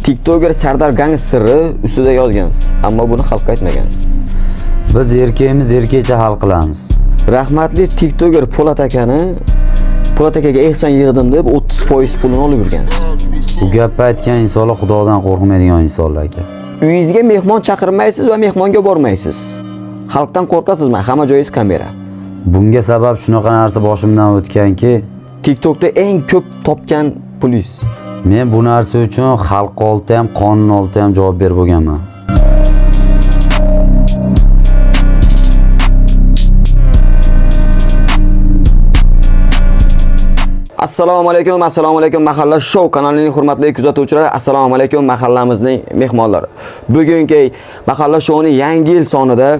TikToker Sardar Gangster'i ustida yozgansiz, ammo buni xalqqa aytmagansiz. Biz erkakmiz, erkakcha hal qilamiz. Rahmatli TikToker Po'lat akaga ehson yig'dim deb 30% pulini olib yurgansiz. Bu gapni aytgan insonlar Xudodan qo'rqmaydigan insonlar ekan. Uyingizga mehmon chaqirmaysiz va mehmonga bormaysiz. Xalqdan qo'rqasizmi? Hamma joyingiz kamera. Bunga sabab shunaqa narsa boshimdan o'tganki, TikTokda eng ko'p topgan pulingiz. men bu narsa uchun xalq oldida ham, qonun oldida ham javob berib bo'lganman. Assalomu alaykum Mahalla Show kanalining hurmatli kuzatuvchilari, assalomu alaykum mahallamizning mehmonlari. Bugungi Mahalla Showning yangi yil sonida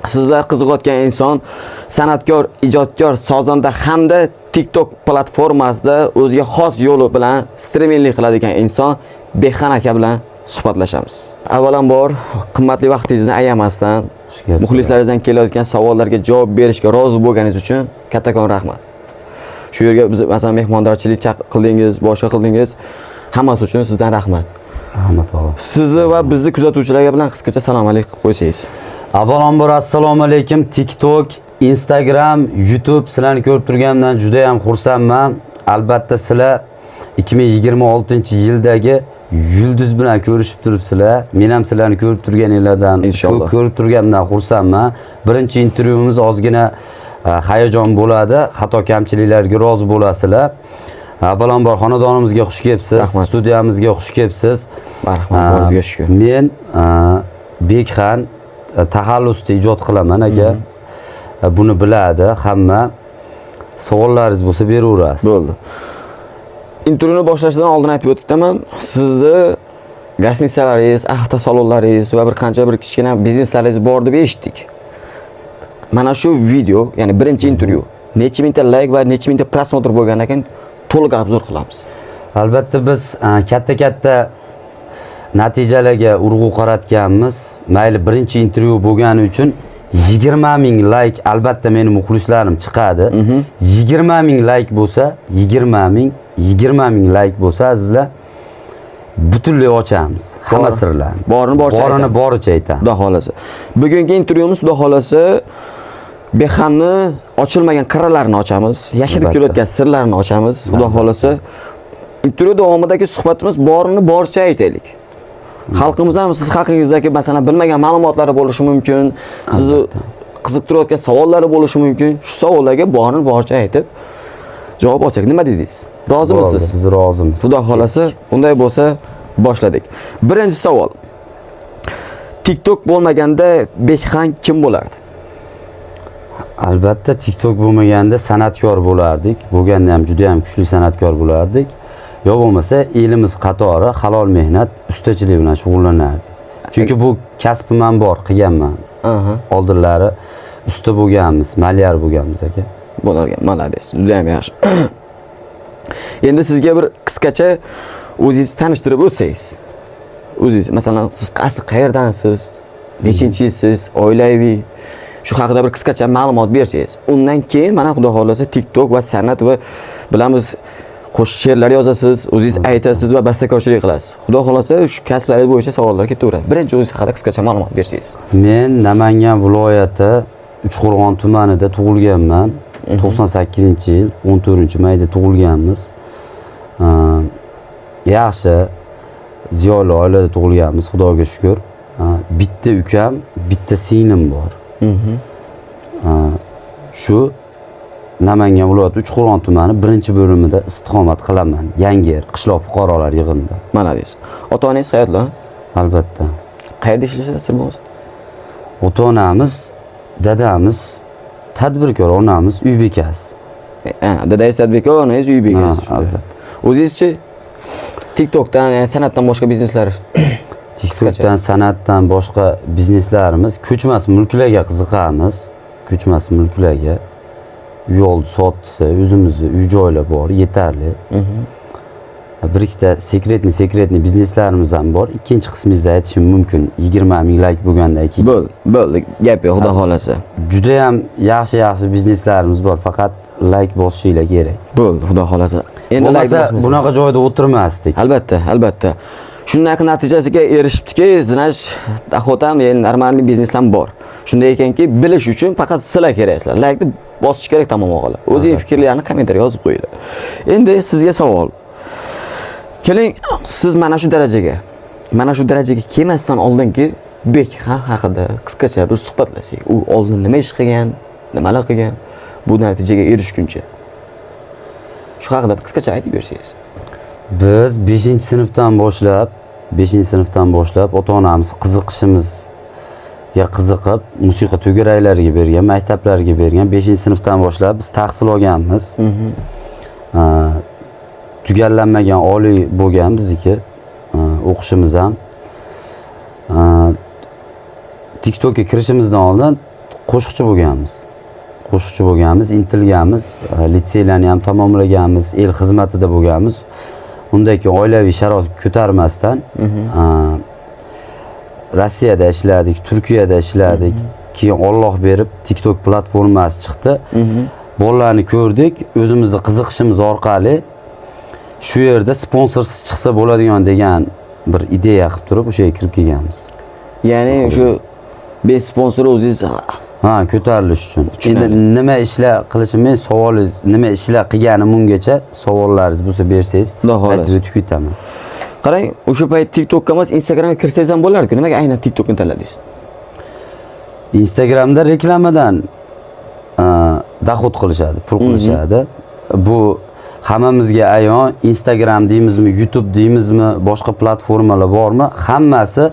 sizlar qiziqayotgan inson, san'atkor, ijodkor, sozanda hamda TikTok platformasida o'ziga xos yo'li bilan streaminglik qiladigan inson Behxan aka bilan suhbatlashamiz. Avvalambor, qimmatli vaqtingizni ayamasdan, muxlislaringizdan kelayotgan savollarga javob berishga rozi bo'lganingiz uchun kattakon rahmat. Shu yerga biz masalan mehmondorchilik qildingiz, boshqa qildingiz. Hammasi uchun sizdan rahmat. Rahmat og'a. Sizni va bizni kuzatuvchilarga bilan qisqacha salom alaykum qilib qo'ysangiz. Avvalambor assalomu alaykum. TikTok, Instagram, YouTube sizlarni ko'rib turganimdan juda ham xursandman. Albatta sizlar 2026-yildagi yulduz bilan ko'rishib turibsizlar. Men ham sizlarni ko'rib turganinglardan, ko'rib turganimdan xursandman. Birinchi intervyumiz ozgina hayajon bo'ladi, xato kamchiliklarga rozi bo'lasizlar. Avvalambor xonadonimizga xush kelibsiz, studiyamizga xush kelibsiz. Marhamat, bo'lingizga shukr. Men Behxan taxallusda ijod qilaman aka. Buni biladi hamma. Savollaringiz bo'lsa beraverasiz. Bo'ldi. Intervyuni boshlashdan oldin aytib o'tibman, sizni gastitsalaringiz, avtosalonlaringiz va bir qancha bir kichkina bizneslaringiz bor deb eshitdik. Mana shu video, ya'ni birinchi intervyu, necha mingta like va necha mingta prosmotr bo'lgandan keyin to'liq obzor qilamiz. Albatta biz katta natijalarga urg'u qaratganmiz. Mayli birinchi intervyu bo'lgani uchun 20 ming like albatta meni muxlislarim chiqadi. 20 ming like bo'lsa, 20 ming like bo'lsa sizlar butunlay ochamiz. Hamma sirlarni. Borini boricha aytamiz. Xudo xolasa. Bugungi intervyumiz xudo xolasa Behxanni ochilmagan qirralarini ochamiz, yashirib kelayotgan sirlarini ochamiz. Xudo xolasa. Intervyu davomidagi suhbatimiz borini boricha aytaylik. Xalqimiz ham siz haqingizdagi masalan bilmagan ma'lumotlari bo'lishi mumkin, sizni qiziqtirayotgan savollari bo'lishi mumkin. Shu savollarga borini boricha aytib javob olsak, nima dedingiz? Rozimisiz? Biz rozimiz. Xudo xolasa, unday bo'lsa boshladik. Birinchi savol. TikTok bo'lmaganda Behxan kim bo'lardi? Albatta TikTok bo'lmaganda san'atkor bo'lardik. Bo'lganda ham juda ham kuchli san'atkor bo'lardik. Yo bo'lmasa elimiz qatori halol mehnat, ustachilik bilan shug'ullanardik. Chunki bu kasbim ham bor, qilganman. Oldinlari usta bo'lganmiz, malyar bo'lganmiz aka. Bo'largan, malades. Juda ham yaxshi. Endi sizga bir qisqacha o'zingizni tanishtirib o'tsangiz. O'zingiz, masalan, siz qayerdansiz? Nechinchi yilsiz? Oilaviy shu haqida bir qisqacha ma'lumot bersangiz. Undan keyin mana xudo xolasa TikTok va san'at va bilamiz qo'shiq she'rlar yozasiz, o'zingiz aytasiz va bastakorchilik qilasiz. Xudo xolasa shu kasblaringiz bo'yicha savollar ketaveradi. Birinchi o'zingiz haqida qisqacha ma'lumot bersangiz. Men Namangan viloyati Uchqo'rg'on tumanida tug'ilganman. 98-yil 14-mayda tug'ilganmiz. Yaxshi, ziyoli oilada tug'ilganmiz, Xudoga shukr. Bitta ukam, bitta singlim bor. Shu Namangan viloyati Uchqo'rg'on tumani 1-bo'limida istiqomat qilaman. Yangiyer qishloq fuqarolar yig'inida. Mana deysiz. Ota-onangiz hayotlar? Albatta. Qayerda ishlaysiz, sir bo'lmasa? Ota-onamiz, dadamiz tadbirkor, onamiz uy bekasi. Dadangiz tadbirkor, onangiz uy bekasi. Albatta. O'zingizchi TikTokdan, san'atdan boshqa bizneslar? TikTokdan, san'atdan boshqa bizneslarimiz, ko'chmas mulklarga qiziqamiz. Ko'chmas mulklarga yo'l sotsa, o'zimizning uy-joylar bor, yetarli. Bir ikkita sekretni bizneslarimiz ham bor. Ikkinchi qismingizda aytishim mumkin. 20 ming like bo'lgandan keyin. Bo'ldi. Gap yo'q, xudo xolasa. Juda ham yaxshi bizneslarimiz bor, faqat like bosishinglar kerak. Bo'ldi, xudo xolasa. Endi like bunaqa joyda o'tirmasdik. Albatta. Shunday natijasiga erishibdiki, Zinash Dahotam yani normal biznes ham bor. Shunday ekanki, bilish uchun faqat sizlar keraksizlar. Like-ni bosish kerak tamom o'g'illar. O'zingiz fikrlaringizni kommentariyaga yozib qo'yinglar. Endi sizga savol. Keling, siz mana shu darajaga kelmasdan oldinki Bekxan haqida qisqacha bir suhbatlasak. U oldin nima ish qilgan, nimalar qilgan bu natijaga erishguncha. Shu haqida qisqacha aytib bersangiz. Biz 5-sinfdan boshlab ota-onamiz qiziqishimizga qiziqib, musiqa tugaraylariga bergan, maktablarga bergan. 5-sinfdan boshlab biz tahsil olganmiz. Tugallanmagan oliy bo'lgan bizniki o'qishimiz ham. TikTokga kirishimizdan oldin qo'shiqchi bo'lganmiz, intilganmiz, litseylarni ham tamomlaganmiz, el xizmatida bo'lganmiz. Undan keyin oilaviy sharoit ko'tarmasdan Rossiyada ishladik, Turkiyada ishladik. Keyin Alloh berib TikTok platformasi chiqdi. Bolalarni ko'rdik, o'zimizning qiziqishimiz orqali shu yerda sponsorsiz chiqsa bo'ladigan degan bir ideya qilib turib o'sha yerga kirib kelganmiz. Ya'ni o'sha be sponsor o'zingiz ko'tarilish uchun. Endi nima ishlar qilishim, men savolingiz nima ishlar qilganim ungacha savollaringiz bo'lsa bersangiz, aytib o'tib ketaman. Qarang, o'sha payt TikTokka emas, Instagramga kirsangiz ham bo'lardi-ku. Nimaga aynan TikTokni tanladingiz? Instagramda reklamadan dohod qilishadi, pul qilishadi. Bu hammamizga ayon. Instagram deymizmi, YouTube deymizmi, boshqa platformalar bormi? Hammasi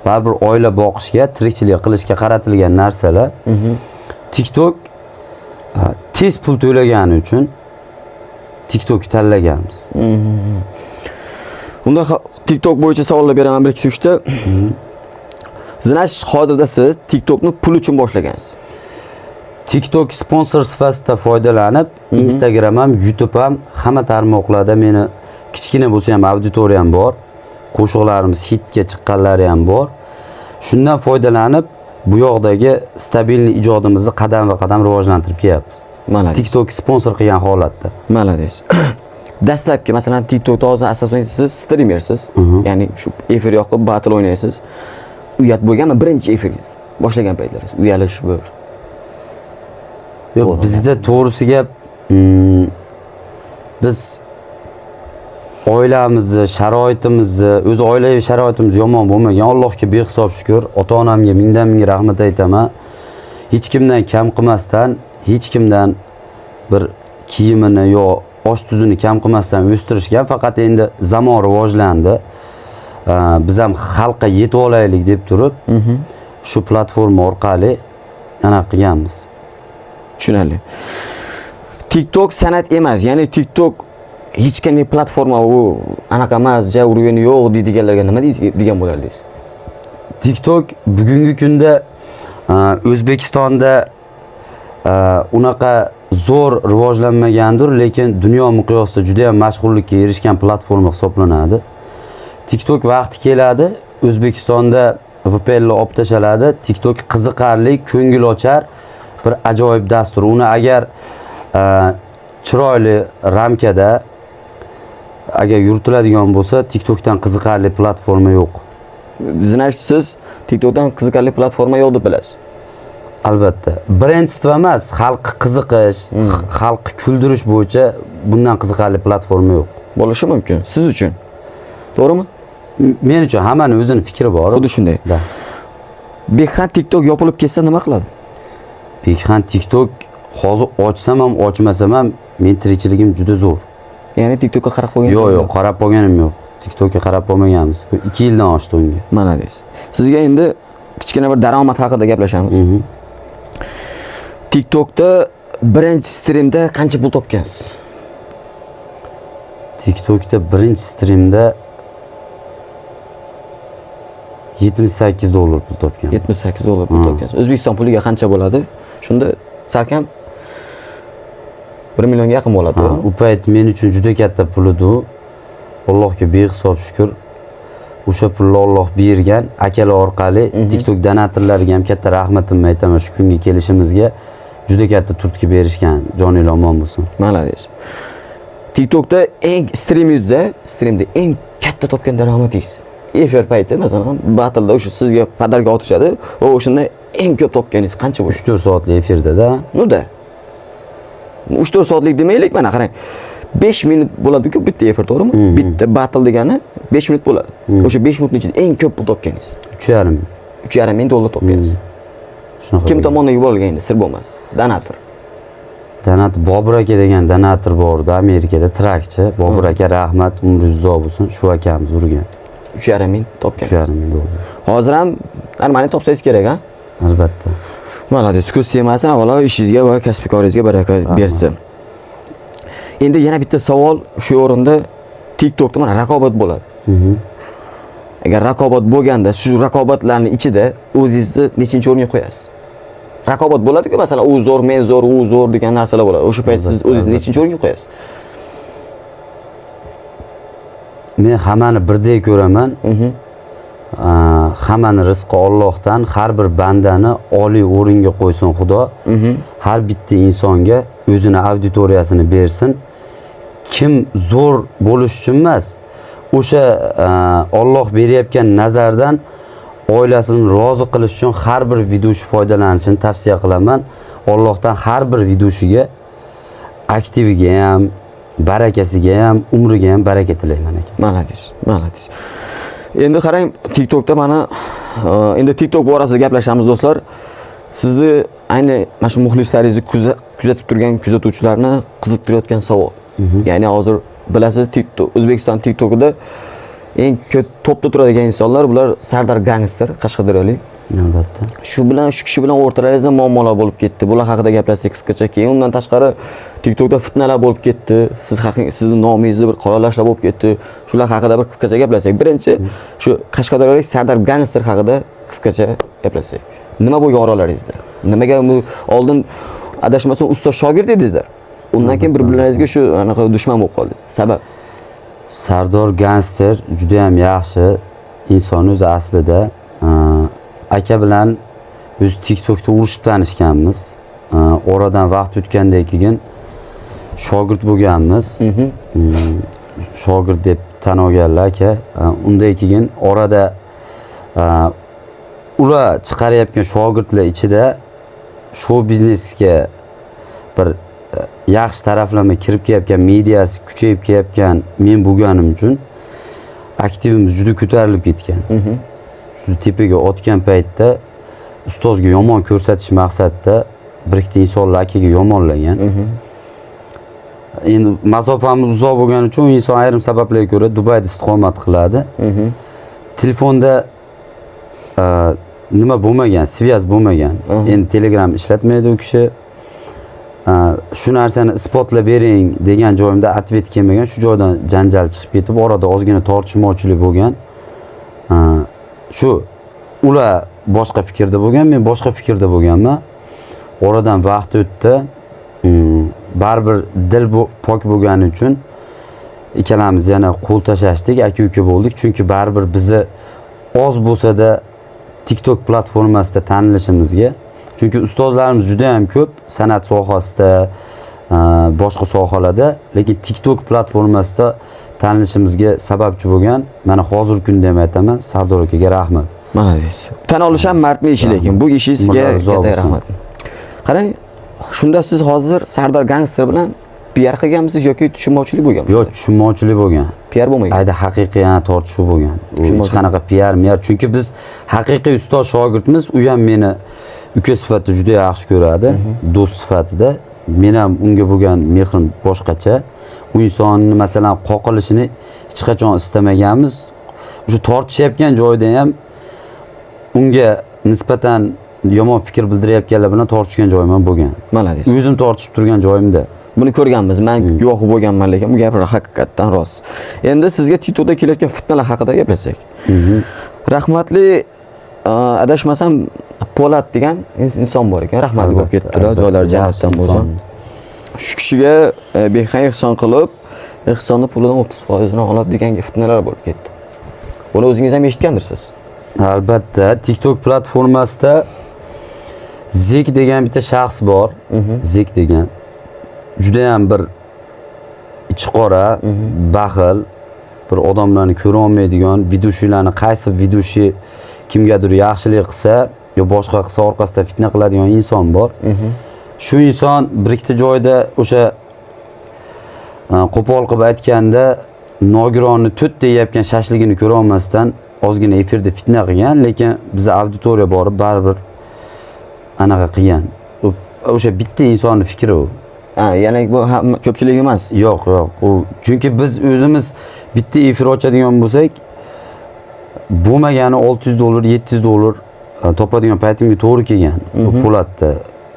baribir oila boqishga, tirikchilik qilishga qaratilgan narsalar. TikTok tez pul to'lagani uchun TikTokni tanlaganmiz. Unda TikTok bo'yicha savollar beraman 1-2-3 ta. Zinash hozirda siz TikTokni pul uchun boshlagansiz. TikTok sponsor sifatida foydalanib, Instagram ham, YouTube ham hamma tarmoqlarda meni kichkina bo'lsa ham auditoriyam bor. Qo'shiqlarimiz hitga chiqqanlari ham bor. Shundan foydalanib, bu yoqdagi stabilni ijodimizni qadam-qadam rivojlantirib kelyapmiz. TikTok sponsor qilgan holatda. Malades. Dastlabki masalan TikTokda hozir asosan siz streamersiz. Ya'ni shu efir yoqib battle o'ynaysiz. Uyat bo'lganmi birinchi efiringiz? Boshlagan paytlaringiz uyalish bir. Yo'q, bizda to'g'risi gap, biz oilamizni, sharoitimizni, o'z oilaviy sharoitimiz yomon bo'lmagan. Allohga behisob shukr. Ota-onamga mingdan-ming rahmat aytaman. Hech kimdan kam qilmasdan, hech kimdan bir kiyimini yo osh tuzini kam qilmasdan o'stirishgan. Faqat endi zamon rivojlandi. Biz ham xalqqa yetib olaylik deb turib, shu platforma orqali ana qilganmiz. Tushunarli. TikTok san'at emas, ya'ni TikTok hech qanday platforma u anaqa emas, urgani yo'q deydiganlarga nima degan bo'lardingiz? TikTok bugungi kunda O'zbekistonda unaqa zo'r rivojlanmagandir, lekin dunyo miqyosida juda ham mashhurlikka erishgan platforma hisoblanadi. TikTok vaqti keladi, O'zbekistonda VPNlar olib tashaladi. TikTok qiziqarli, ko'ngilochar bir ajoyib dastur. Uni agar chiroyli ramkada agar yuritiladigan bo'lsa, TikTokdan qiziqarli platforma yo'q. Zinash, siz TikTokdan qiziqarli platforma yo'q deb bilasiz. Albatta. Brendstvo emas, xalqni qiziqish, xalqni kuldirish bo'yicha bundan qiziqarli platforma yo'q. Bo'lishi mumkin siz uchun. To'g'rimi? Men uchun hammaning o'zining fikri bor. Xuddi shunday. Bekxan TikTok yopilib ketsa nima qiladi? Bekxan TikTok hozir ochsam ham, ochmasam ham men tirikchiligim juda zo'r. Ya'ni TikTokka qarab qo'ygan? Yo'q, qarab qo'yganim yo'q. TikTokka qarab qo'ymaganmiz. Bu 2 yildan oshdi unga. Mana deysiz. Sizga endi kichkina bir daromad haqida gaplashamiz. TikTokda birinchi streamda qancha pul topgansiz? TikTokda birinchi streamda $78 pul topgan. $78 pul topgansiz. O'zbekiston puliga qancha bo'ladi? Shunda salkam 1 millionga yaqin bo'ladi. U payt men uchun juda katta pul edi. Allohga behisob shukr. O'sha pulni Alloh bergan akalar orqali TikTok donatorlariga ham katta rahmatimni aytaman. Shu kunga kelishimizga juda katta turtki berishgan. Joningiz omon bo'lsin. Mana deysiz. TikTokda eng streamda eng katta topgan daromadingiz efir payti masalan batilda o'sha sizga podarka otishadi va o'shanda eng ko'p topganingiz qancha bo'ldi? 3-4 soatlik efirda-da. Nuda. 3-4 soatlik demaylik, mana qarang. 5 minut bo'ladi-ku bitta efir, to'g'rimi? Bitta batil degani 5 minut bo'ladi. O'sha 5 minutning ichida eng ko'p pul topganingiz. 3,5. 3,5 ming dollar topgansiz. Shunaqa. Kim tomonidan yuborilgan sir bo'lmas. Donator. Donator Bobur aka degan donator bor edi Amerikada, trakchi. Bobur aka rahmat, umri uzoq bo'lsin. Shu akamiz urgan. 3,5 ming topgansiz. 3,5 ming dollar. Hozir ham normalniy topsangiz kerak, ha? Albatta. Malades, ko'z yemasin, avvalo ishingizga va kasb-koringizga baraka bersin. Endi yana bitta savol shu o'rinda, TikTokda mana raqobat bo'ladi. Agar raqobat bo'lganda, shu raqobatlarning ichida o'zingizni nechinchi o'ringa qo'yasiz? Raqobat bo'ladi-ku, masalan, u zo'r, men zo'r, u zo'r degan narsalar bo'ladi. O'sha payt siz o'zingizni nechinchi o'ringa qo'yasiz? Men hammani birdek ko'raman. Hammani rizqi Allohdan, har bir bandani oliy o'ringa qo'ysin Xudo. Har bitta insonga o'zini auditoriyasini bersin. Kim zo'r bo'lish uchun emas, o'sha Alloh berayotgan nazardan oilasini rozi qilish uchun har bir videochi foydalanishini tavsiya qilaman. Allohdan har bir videochiga aktiviga ham, barakasiga ham, umriga ham baraka tilayman aka. Malades. Endi qarang, TikTokda mana endi TikTok borasida gaplashamiz do'stlar. Sizni ayni mana shu muxlislaringizni kuzatib turgan kuzatuvchilarni qiziqtirayotgan savol. Ya'ni hozir bilasiz, TikTok, O'zbekiston TikTokida eng ko'p topda turadigan insonlar bular Sardar Gangster, Qashqadaryolik. Albatta. Shu kishi bilan o'rtalaringizda muammolar bo'lib ketdi. Bular haqida gaplashsak qisqacha. Keyin undan tashqari TikTokda fitnalar bo'lib ketdi. Sizning nomingizni bir qoralashlar bo'lib ketdi. Shular haqida bir qisqacha gaplashsak. Birinchi shu Qashqadaryolik Sardar Gangster haqida qisqacha gaplashsak. Nima bo'lgan oralaringizda? Nimaga bu oldin adashmasam ustoz shogird edingizlar? Undan keyin bir-birlaringizga shu anaqa dushman bo'lib qoldingiz. Sabab? Sardor Gangster juda ham yaxshi inson o'zi aslida. Aka bilan biz TikTokda urushib tanishganmiz. Oradan vaqt o'tgandan keyin shogird bo'lganmiz. Shogird deb tan olganlar aka. Undan keyin orada ular chiqarayotgan shogirdlar ichida show biznesga bir yaxshi taraflama kirib kelayotgan, mediasi kuchayib kelayotgan men bo'lganim uchun aktivimiz juda ko'tarilib ketgan. Shu tepaga otgan paytda ustozga yomon ko'rsatish maqsadida bir ikkita insonlar akaga yomonlagan. Endi masofamiz uzoq bo'lgani uchun u inson ayrim sabablarga ko'ra Dubayda istiqomat qiladi. Telefonda nima bo'lmagan, svязь bo'lmagan. Endi Telegram ishlatmaydi u kishi. Shu narsani isbotlab bering degan joyimda atvet kelmagan, shu joydan janjal chiqib ketib, orada ozgina tortishmovchilik bo'lgan. Shu ular boshqa fikrda bo'lgan, men boshqa fikrda bo'lganman. Oradan vaqt o'tdi. Baribir dil pok bo'lgani uchun ikkalamiz yana qo'l tashlashdik, aka-uka bo'ldik. Chunki baribir bizni oz bo'lsa-da TikTok platformasida tanilishimizga, chunki ustozlarimiz juda ham ko'p san'at sohasida, boshqa sohalarda, lekin TikTok platformasida tanilishimizga sababchi bo'lgan. Mana hozirgi kunda ham aytaman, Sardor akaga rahmat. Mana deysiz. Tan olish ham mardning ishi, lekin bu ishingizga katta rahmat. Qarang, shunda siz hozir Sardor Gangster bilan PR qilganmisiz yoki tushunmovchilik bo'lganmi? Yo'q, tushunmovchilik bo'lgan. PR bo'lmagan. Ayda haqiqiy yana tortishuv bo'lgan. Hech qanaqa PR, chunki biz haqiqiy ustoz shogirdmiz. U ham meni uka sifatida juda yaxshi ko'radi, do'st sifatida. Men ham unga bo'lgan mehrim boshqacha. U insonni masalan qoqilishini hech qachon istamaganmiz. Shu tortishayotgan joyda ham unga nisbatan yomon fikr bildirayotganlar bilan tortishgan joyim ham bo'lgan. Mana deysiz. O'zim tortishib turgan joyimda. Buni ko'rganmiz. Men guvohi bo'lganman, lekin bu gaplar haqiqatdan rost. Endi sizga TikTokda kelayotgan fitnalar haqida gaplashsak. Rahmatli adashmasam Po'lat degan inson bor ekan, rahmatli bo'lib ketdilar, joylari jannatdan bo'lsin. Shu kishiga behay ehson qilib, ehsonni pulidan 30% oladi degan fitnalar bo'lib ketdi. Buni o'zingiz ham eshitgandirsiz? Albatta, TikTok platformasida Zek degan bitta shaxs bor. Zek degan juda ham bir ichi qora, baxil, bir odamlarni ko'ra olmaydigan, videolarni qaysi videoshi kimgadir yaxshilik qilsa yo boshqa qilsa orqasidan fitna qiladigan inson bor. Shu inson bir ikkita joyda o'sha qo'pol qilib aytganda nogironni to'rt deyayotgan shashligini ko'ra olmasdan ozgina efirda fitna qilgan, lekin bizning auditoriya borib baribir anaqa qilgan. O'sha bitta insonning fikri u. Ya'ni bu ko'pchilik emas. Yo'q. U chunki biz o'zimiz bitta efir ochadigan bo'lsak, bo'lmagani $600, $700 topadigan paytimga to'g'ri kelgan. Po'latda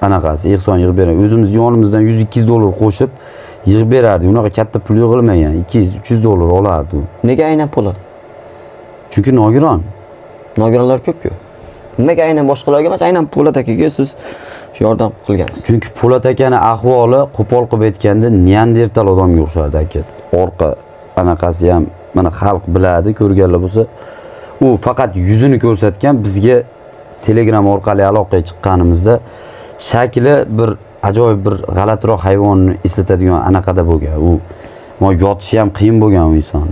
anaqasi ehson yig'ib beradi. O'zimiz yonimizdan $100-200 qo'shib yig'ib berardi. Unaqa katta pul yig'ilmagan. $200-300 olardi u. Nega aynan Po'lat? Chunki nogiron. Nogironlar ko'p-ku. Nimaga aynan boshqalarga emas, aynan Po'lat akaga siz yordam qilgansiz? Chunki Po'lat akani ahvoli qo'pol qilib aytganda neandertal odamga o'xshardi aka. Orqa anaqasi ham mana xalq biladi, ko'rganlar bo'lsa, u faqat yuzini ko'rsatgan. Bizga Telegram orqali aloqaga chiqqanimizda shakli bir ajoyib bir g'alatiroq hayvonni eslatadigan anaqada bo'lgan. U yotishi ham qiyin bo'lgan u inson.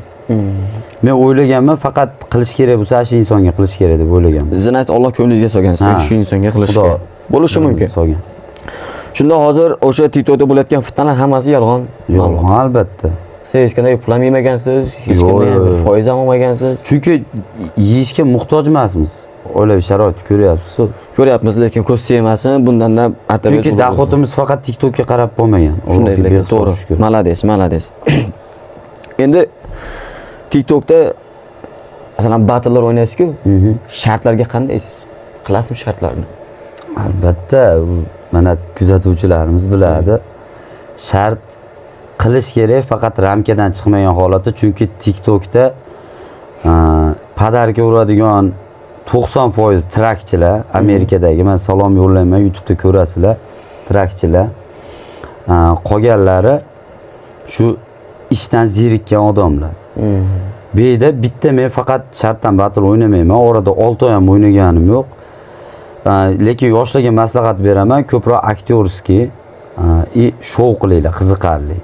Men o'ylaganman, faqat qilish kerak bo'lsa, shu insonga qilish kerak deb o'ylaganman. Zinat Alloh ko'nglingiga solgan, siz shu insonga qilish kerak. Bo'lishi mumkin. Solgan. Shunda hozir o'sha TikTokda bo'layotgan fitnalar hammasi yolg'on. Yolg'on albatta. Siz hech qanday pul ham yemagansiz, hech qanday foiz ham olmagansiz. Chunki yeyishga muhtoj emasmiz. O'ylab sharoit ko'ryapsiz. Ko'ryapmiz, lekin ko'z sevmasin, bundan-da attab. Chunki dohodimiz faqat TikTokka qarab bo'lmagan. Shunday, lekin to'g'ri. Malades. Endi TikTokda masalan battle'lar o'ynaysiz-ku, shartlarga qandaysiz? Qilasizmi shartlarni? Albatta, mana kuzatuvchilarimiz biladi. Shart qilish kerak, faqat ramkadan chiqmagan holatda, chunki TikTokda padarga uradigan 90% trakchilar, Amerikadagi, men salom yo'llayman, YouTube'da ko'rasizlar, trakchilar. Qolganlari shu ishdan zerikkan odamlar. Beyda bitta men faqat shartdan battle o'ynamayman. Orada 6 oy ham o'ynaganim yo'q. Lekin yoshlarga maslahat beraman, ko'proq aktyorskiy shou qilinglar, qiziqarli.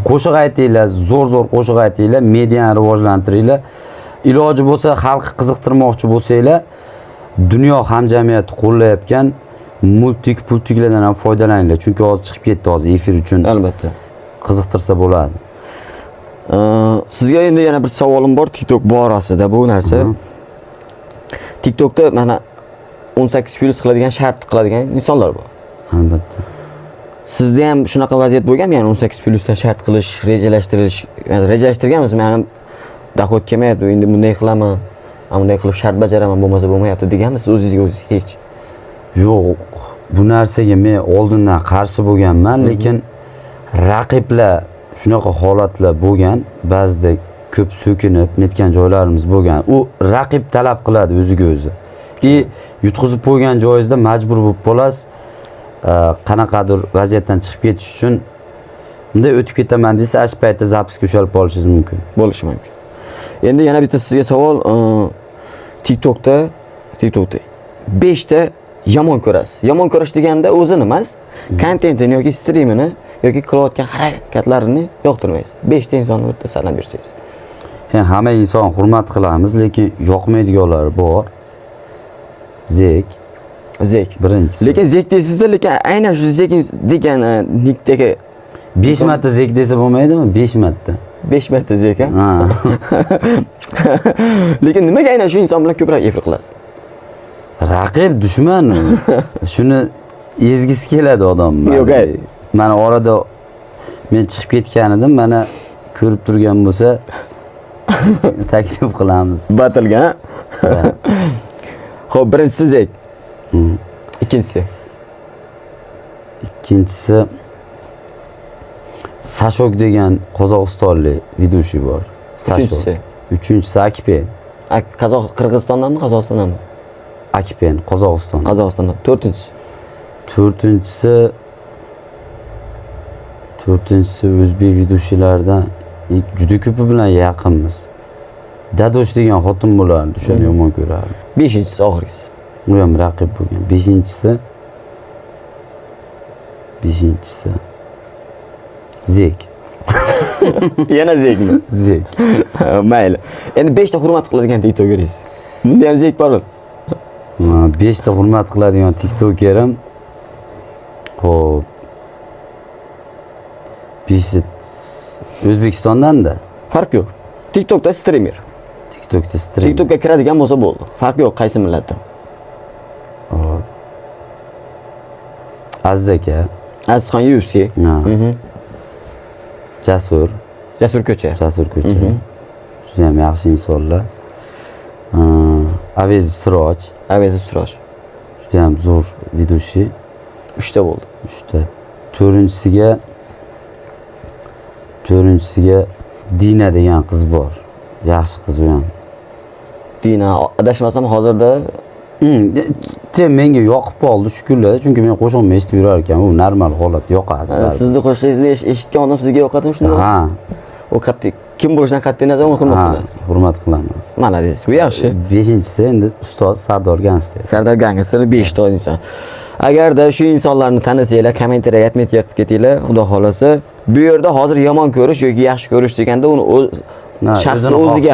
Qo'shiq aytinglar, zo'r qo'shiq aytinglar, mediani rivojlantiringlar. Iloji bo'lsa, xalqni qiziqtirmoqchi bo'lsanglar, dunyo hamjamiyati qo'llayotgan multik-pultiklardan ham foydalaninglar. Chunki hozir chiqib ketdi hozir efir uchun. Albatta. Qiziqtirsa bo'ladi. Sizga endi yana bir savolim bor TikTok borasida. Bu narsa TikTokda mana 18+ qiladigan, shart qiladigan insonlar bor. Albatta. Sizda ham shunaqa vaziyat bo'lganmi? Ya'ni 18+ dan shart qilish, rejalashtirganmisiz? Men dohod kelmayapti, endi bunday qilaman, bunday qilib shart bajaraman, bo'lmasa bo'lmayapti deganmisiz o'zingizga o'zingiz hech? Yo'q. Bu narsaga men oldindan qarshi bo'lganman, lekin raqiblar shunaqa holatlar bo'lgan, ba'zida ko'p so'kinib netgan joylarimiz bo'lgan. U raqib talab qiladi o'ziga o'zi. Yutqizib qo'ygan joyingizda majbur bo'lib qolasiz, qanaqadir vaziyatdan chiqib ketish uchun bunday o'tib ketaman desa, ash paytda zapisga ushalib qolishingiz mumkin. Bo'lishi mumkin. Endi yana bitta sizga savol, TikTokda 5 ta yomon ko'rasiz. Yomon ko'rish deganda o'zini emas, kontentini yoki streamini yoki qilayotgan harakatlarini yoqtirmaysiz. 5 ta insonni o'rta salom bersangiz. Hamma inson hurmat qilamiz, lekin yoqmaydiganlar bor. Zek. Birinchisi. Lekin zek deysizda, lekin aynan shu zek degan nickdagi 5 marta zek desa bo'lmaydimi? 5 marta. 5 marta zek, ha? Lekin nimaga aynan shu inson bilan ko'proq efir qilasiz? Raqib, dushman. Shuni ezgisi keladi odam. Yo'q, mana orada men chiqib ketgan edim, mana ko'rib turgan bo'lsa taklif qilamiz. Battle'ga. Xo'p, birinchisi zek. Ikkinchisi Sashok degan qozog'istonlik videoshi bor. Sashok. Uchinchisi Akpen. Qirg'izistondanmi, Qozog'istondanmi? Akpen, Qozog'iston. Qozog'istondan. To'rtinchisi o'zbek videochilardan juda ko'pi bilan yaqinmiz. Dadosh degan xotin bo'lardi, shuni yomon ko'rardim. 5-inchisi oxirgisi. U ham raqib bo'lgan. 5-inchisi Zek. Yana zekmi? Zek. Mayli. Endi 5 ta hurmat qiladigan TikTokeringiz. Bunda ham zek bormi? 5 ta hurmat qiladigan TikTokerim. Xo'p. 5 O'zbekistondan-da. Farq yo'q. TikTokda streamer. TikTokda stream. TikTokka kiradigan bo'lsa bo'ldi. Farq yo'q qaysi millatdan. Aziz aka. Azizxon UFC. Ha. Jasur. Jasur ko'cha. Jasur ko'cha. Juda ham yaxshi insonlar. Avezov Siroj. Avezov Siroj. Juda ham zo'r vidushi. 3 ta bo'ldi. 3 ta. To'rtinchisiga Dina degan qiz bor. Yaxshi qiz u ham. Dina adashmasam hozirda menga yoqib qoldi shukurlar, chunki men qo'shig'imni eshitib yurar ekan, u normal holat yoqadi. Sizni qo'shishingizni eshitgan odam sizga yoqadimi shunda? Ha. U qattiq kim bo'lishidan qat'iy nazar uni hurmat qilasiz. Hurmat qilaman. Malades, bu yaxshi. 5-inchisi endi ustoz Sardor Gangster. Sardor Gangster 5 ta inson. Agarda shu insonlarni tanisanglar, kommentariya aytib ketinglar, xudo xolasa. Bu yerda hozir yomon ko'rish yoki yaxshi ko'rish deganda uni shaxsni o'ziga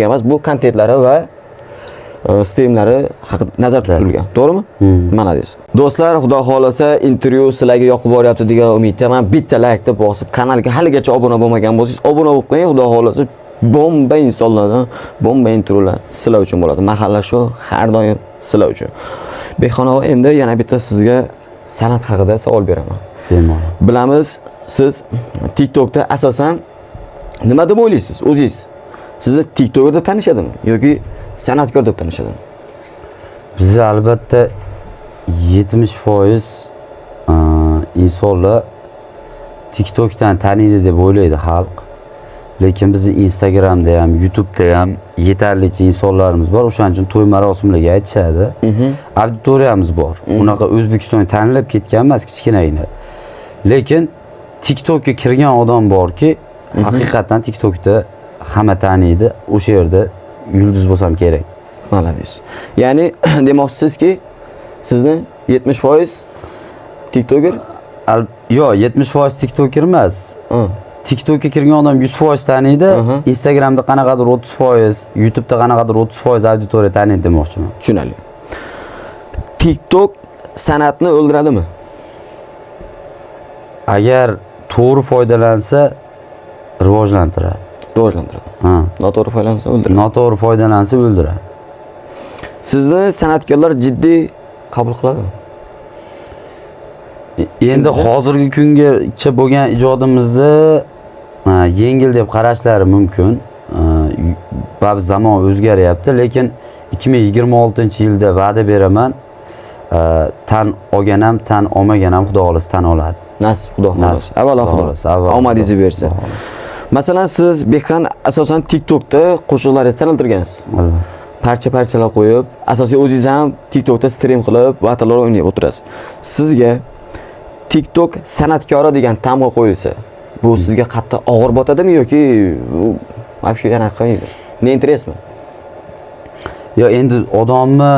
emas, bu kontentlari va streamlari haqida nazarda tutilgan. To'g'rimi? Mana deysiz. Do'stlar, xudo xolasa intervyu sizlarga yoqib boryapti degan umiddaman. Bitta like deb bosib, kanalga haligacha obuna bo'lmagan bo'lsangiz, obuna bo'lib qo'ying. Xudo xolasa bomba insonlardan, bomba intervyular sizlar uchun bo'ladi. Mahalla shu har doim sizlar uchun. Behonova, endi yana bitta sizga san'at haqida savol beraman. Bemalol. Bilamiz, siz TikTokda asosan nima deb o'ylaysiz o'zingiz? Sizni TikToker deb tanishadimi yoki san'atkor deb tanishadimi? Bizni albatta 70% insonlar TikTokdan taniydi deb o'ylaydi xalq. Lekin bizni Instagramda ham, YouTube'da ham yetarlicha insonlarimiz bor. O'shaning uchun to'y marosimlarga aytishadi. Auditoriyamiz bor. Unaqa O'zbekiston tanilib ketgan emas, kichkinagina. Lekin TikTokka kirgan odam borki, haqiqatan TikTokda hamma taniydi. O'sha yerda yulduz bo'lsam kerak. Malades. Ya'ni demoqchisizki, sizni 70% TikToker? Yo'q, 70% TikToker emas. TikTokka kirgan odam 100% taniydi. Instagramda qanaqadir 30%, YouTube'da qanaqadir 30% auditoriya taniydi demoqchiman. Tushunarli. TikTok san'atni o'ldiradimi? Agar to'g'ri foydalansa rivojlantiradi. Ha, noto'g'ri foydalansa o'ldiradi. Noto'g'ri foydalansa o'ldiradi. Sizni san'atkorlar jiddiy qabul qiladimi? Endi hozirgi kungacha bo'lgan ijodimizni yengil deb qarashlari mumkin. Ba'zi zamon o'zgaryapti, lekin 2026-yilda va'da beraman, tan olganam, tan olmaganam Xudo xolasa tan oladi. Nasib Xudo xolasa. Avvalo Xudo. Omadingizni bersa. Masalan, siz Behqan asosan TikTokda qo'shiqlaringizni taniltirgansiz. Albatta. Parcha-parchalar qo'yib, asosiy o'zingiz ham TikTokda stream qilib, batalar o'ynab o'tirasiz. Sizga TikTok san'atkori degan tamg'a qo'yilsa, bu sizga qattiq og'ir botadimi yoki вообще yana qilmaydi? Ne interesmi? Yo, endi odamni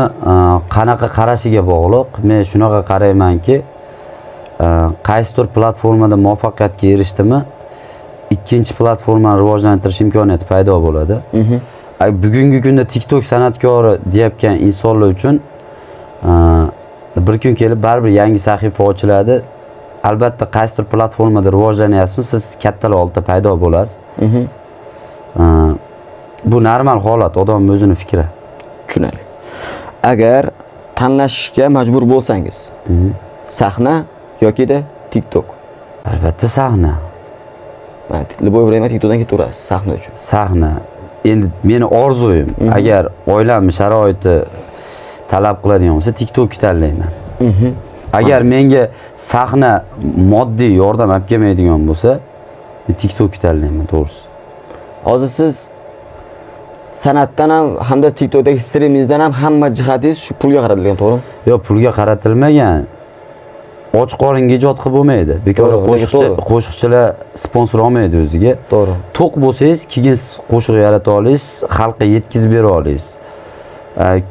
qanaqa qarashiga bog'liq. Men shunaqa qaraymanki, qaysidir platformada muvaffaqiyatga erishdimi, ikkinchi platformani rivojlantirish imkoniyati paydo bo'ladi. Bugungi kunda TikTok san'atkori deyotgan insonlar uchun bir kun kelib baribir yangi sahifa ochiladi. Albatta qaysidir platformada rivojlanyapsiz, siz kattalar oldida paydo bo'lasiz. Bu normal holat, odam o'zining fikri. Tushunarli. Agar tanlashga majbur bo'lsangiz, sahna yoki-da TikTok? Albatta sahna. Любое время TikTokdan ketaverasiz sahna uchun. Sahna. Endi meni orzuyim, agar oilamning sharoiti talab qiladigan bo'lsa, TikTokni tanlayman. Agar menga sahna moddiy yordam olib kelmaydigan bo'lsa, men TikTokni tanlayman, to'g'risi. Hozir siz san'atdan ham hamda TikTokdagi streamingizdan ham hamma jihatingiz shu pulga qaratilgan, to'g'rimi? Yo'q, pulga qaratilmagan. Och qoringa ijod qilib bo'lmaydi. Bekorga qo'shiqchilar sponsor olmaydi o'ziga. To'g'ri. To'q bo'lsangiz, keyin qo'shiq yarata olasiz, xalqqa yetkazib bera olasiz.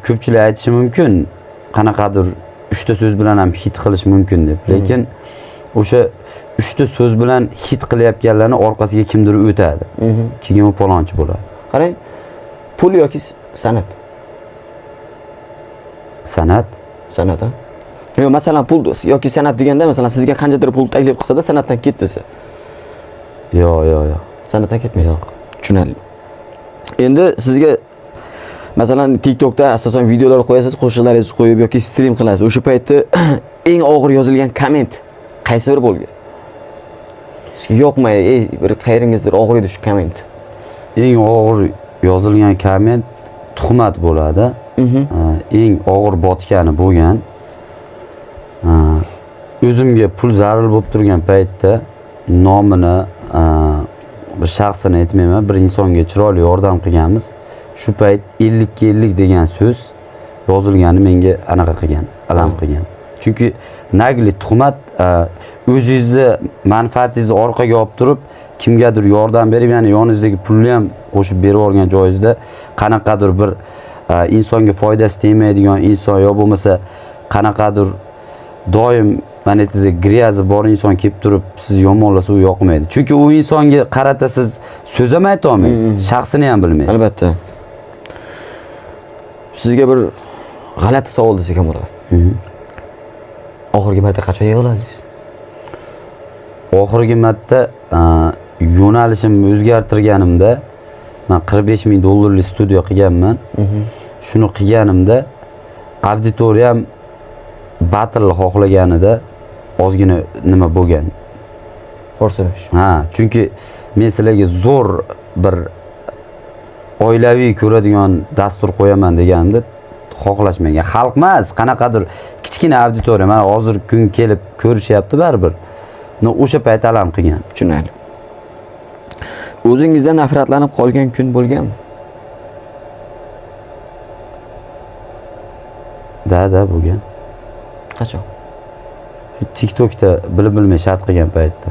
Ko'pchilik aytishi mumkin, qanaqadir 3 ta so'z bilan ham hit qilish mumkin deb. Lekin o'sha uchta so'z bilan hit qilayotganlarni orqasiga kimdir o'tadi. Keyin u palonchi bo'ladi. Qarang, pul yoki san'at? San'at. San'at, ha? Yo'q, masalan, pul yoki san'at deganda, masalan, sizga qanchadir pul taklif qilsa-da, san'atdan ketdisi. Yo'q. San'atdan ketmaysiz. Yo'q. Tushunarli. Endi sizga masalan TikTokda asosan videolar qo'yasiz, qo'shiqlaringizni qo'yib yoki stream qilasiz. O'sha paytda eng og'ir yozilgan komment qaysi biri bo'lgan? Sizga yoqmaydi, bir qayringizdir og'ir edi shu komment. Eng og'ir yozilgan komment tuhmat bo'ladi. Eng og'ir botgani bo'lgan. O'zimga pul zarur bo'lib turgan paytda nomini bir shaxsini aytmayman, bir insonga chiroyli yordam qilganmiz. Shu payt 50 ga 50 degan so'z yozilgani menga anaqa qilgan, alam qilgan. Chunki nagli tuhmat o'zingizni manfaatingizni orqaga olib turib, kimgadir yordam berib, ya'ni yoningizdagi pulni ham qo'shib berib olgan joyingizda qanaqadir bir insonga foydasi tegmaydigan inson yo bo'lmasa qanaqadir doim mana aytdi griyazi bor inson kelib turib sizni yomonlasa u yoqmaydi. Chunki u insonga qarata siz so'z ham ayta olmaysiz, shaxsini ham bilmaysiz. Albatta. Sizga bir g'alati savol desam ham bo'ladi. Oxirgi marta qachon yig'ladingiz? Oxirgi marta yo'nalishimni o'zgartirganimda men $45,000 studiya qilganman. Shuni qilganimda auditoriyam battle xohlaganida ozgina nima bo'lgan. Xo'rsinish. Chunki men sizlarga zo'r bir oilaviy ko'radigan dastur qo'yaman deganimda xohlashmagan. Xalq emas, qanaqadir kichkina auditoriya mana hozir kun kelib ko'rishyapti baribir. O'sha payt alam qilgan. Tushunarli. O'zingizdan nafratlanib qolgan kun bo'lganmi? Da bo'lgan. Qachon? TikTokda bilib bilmay shart qilgan paytda.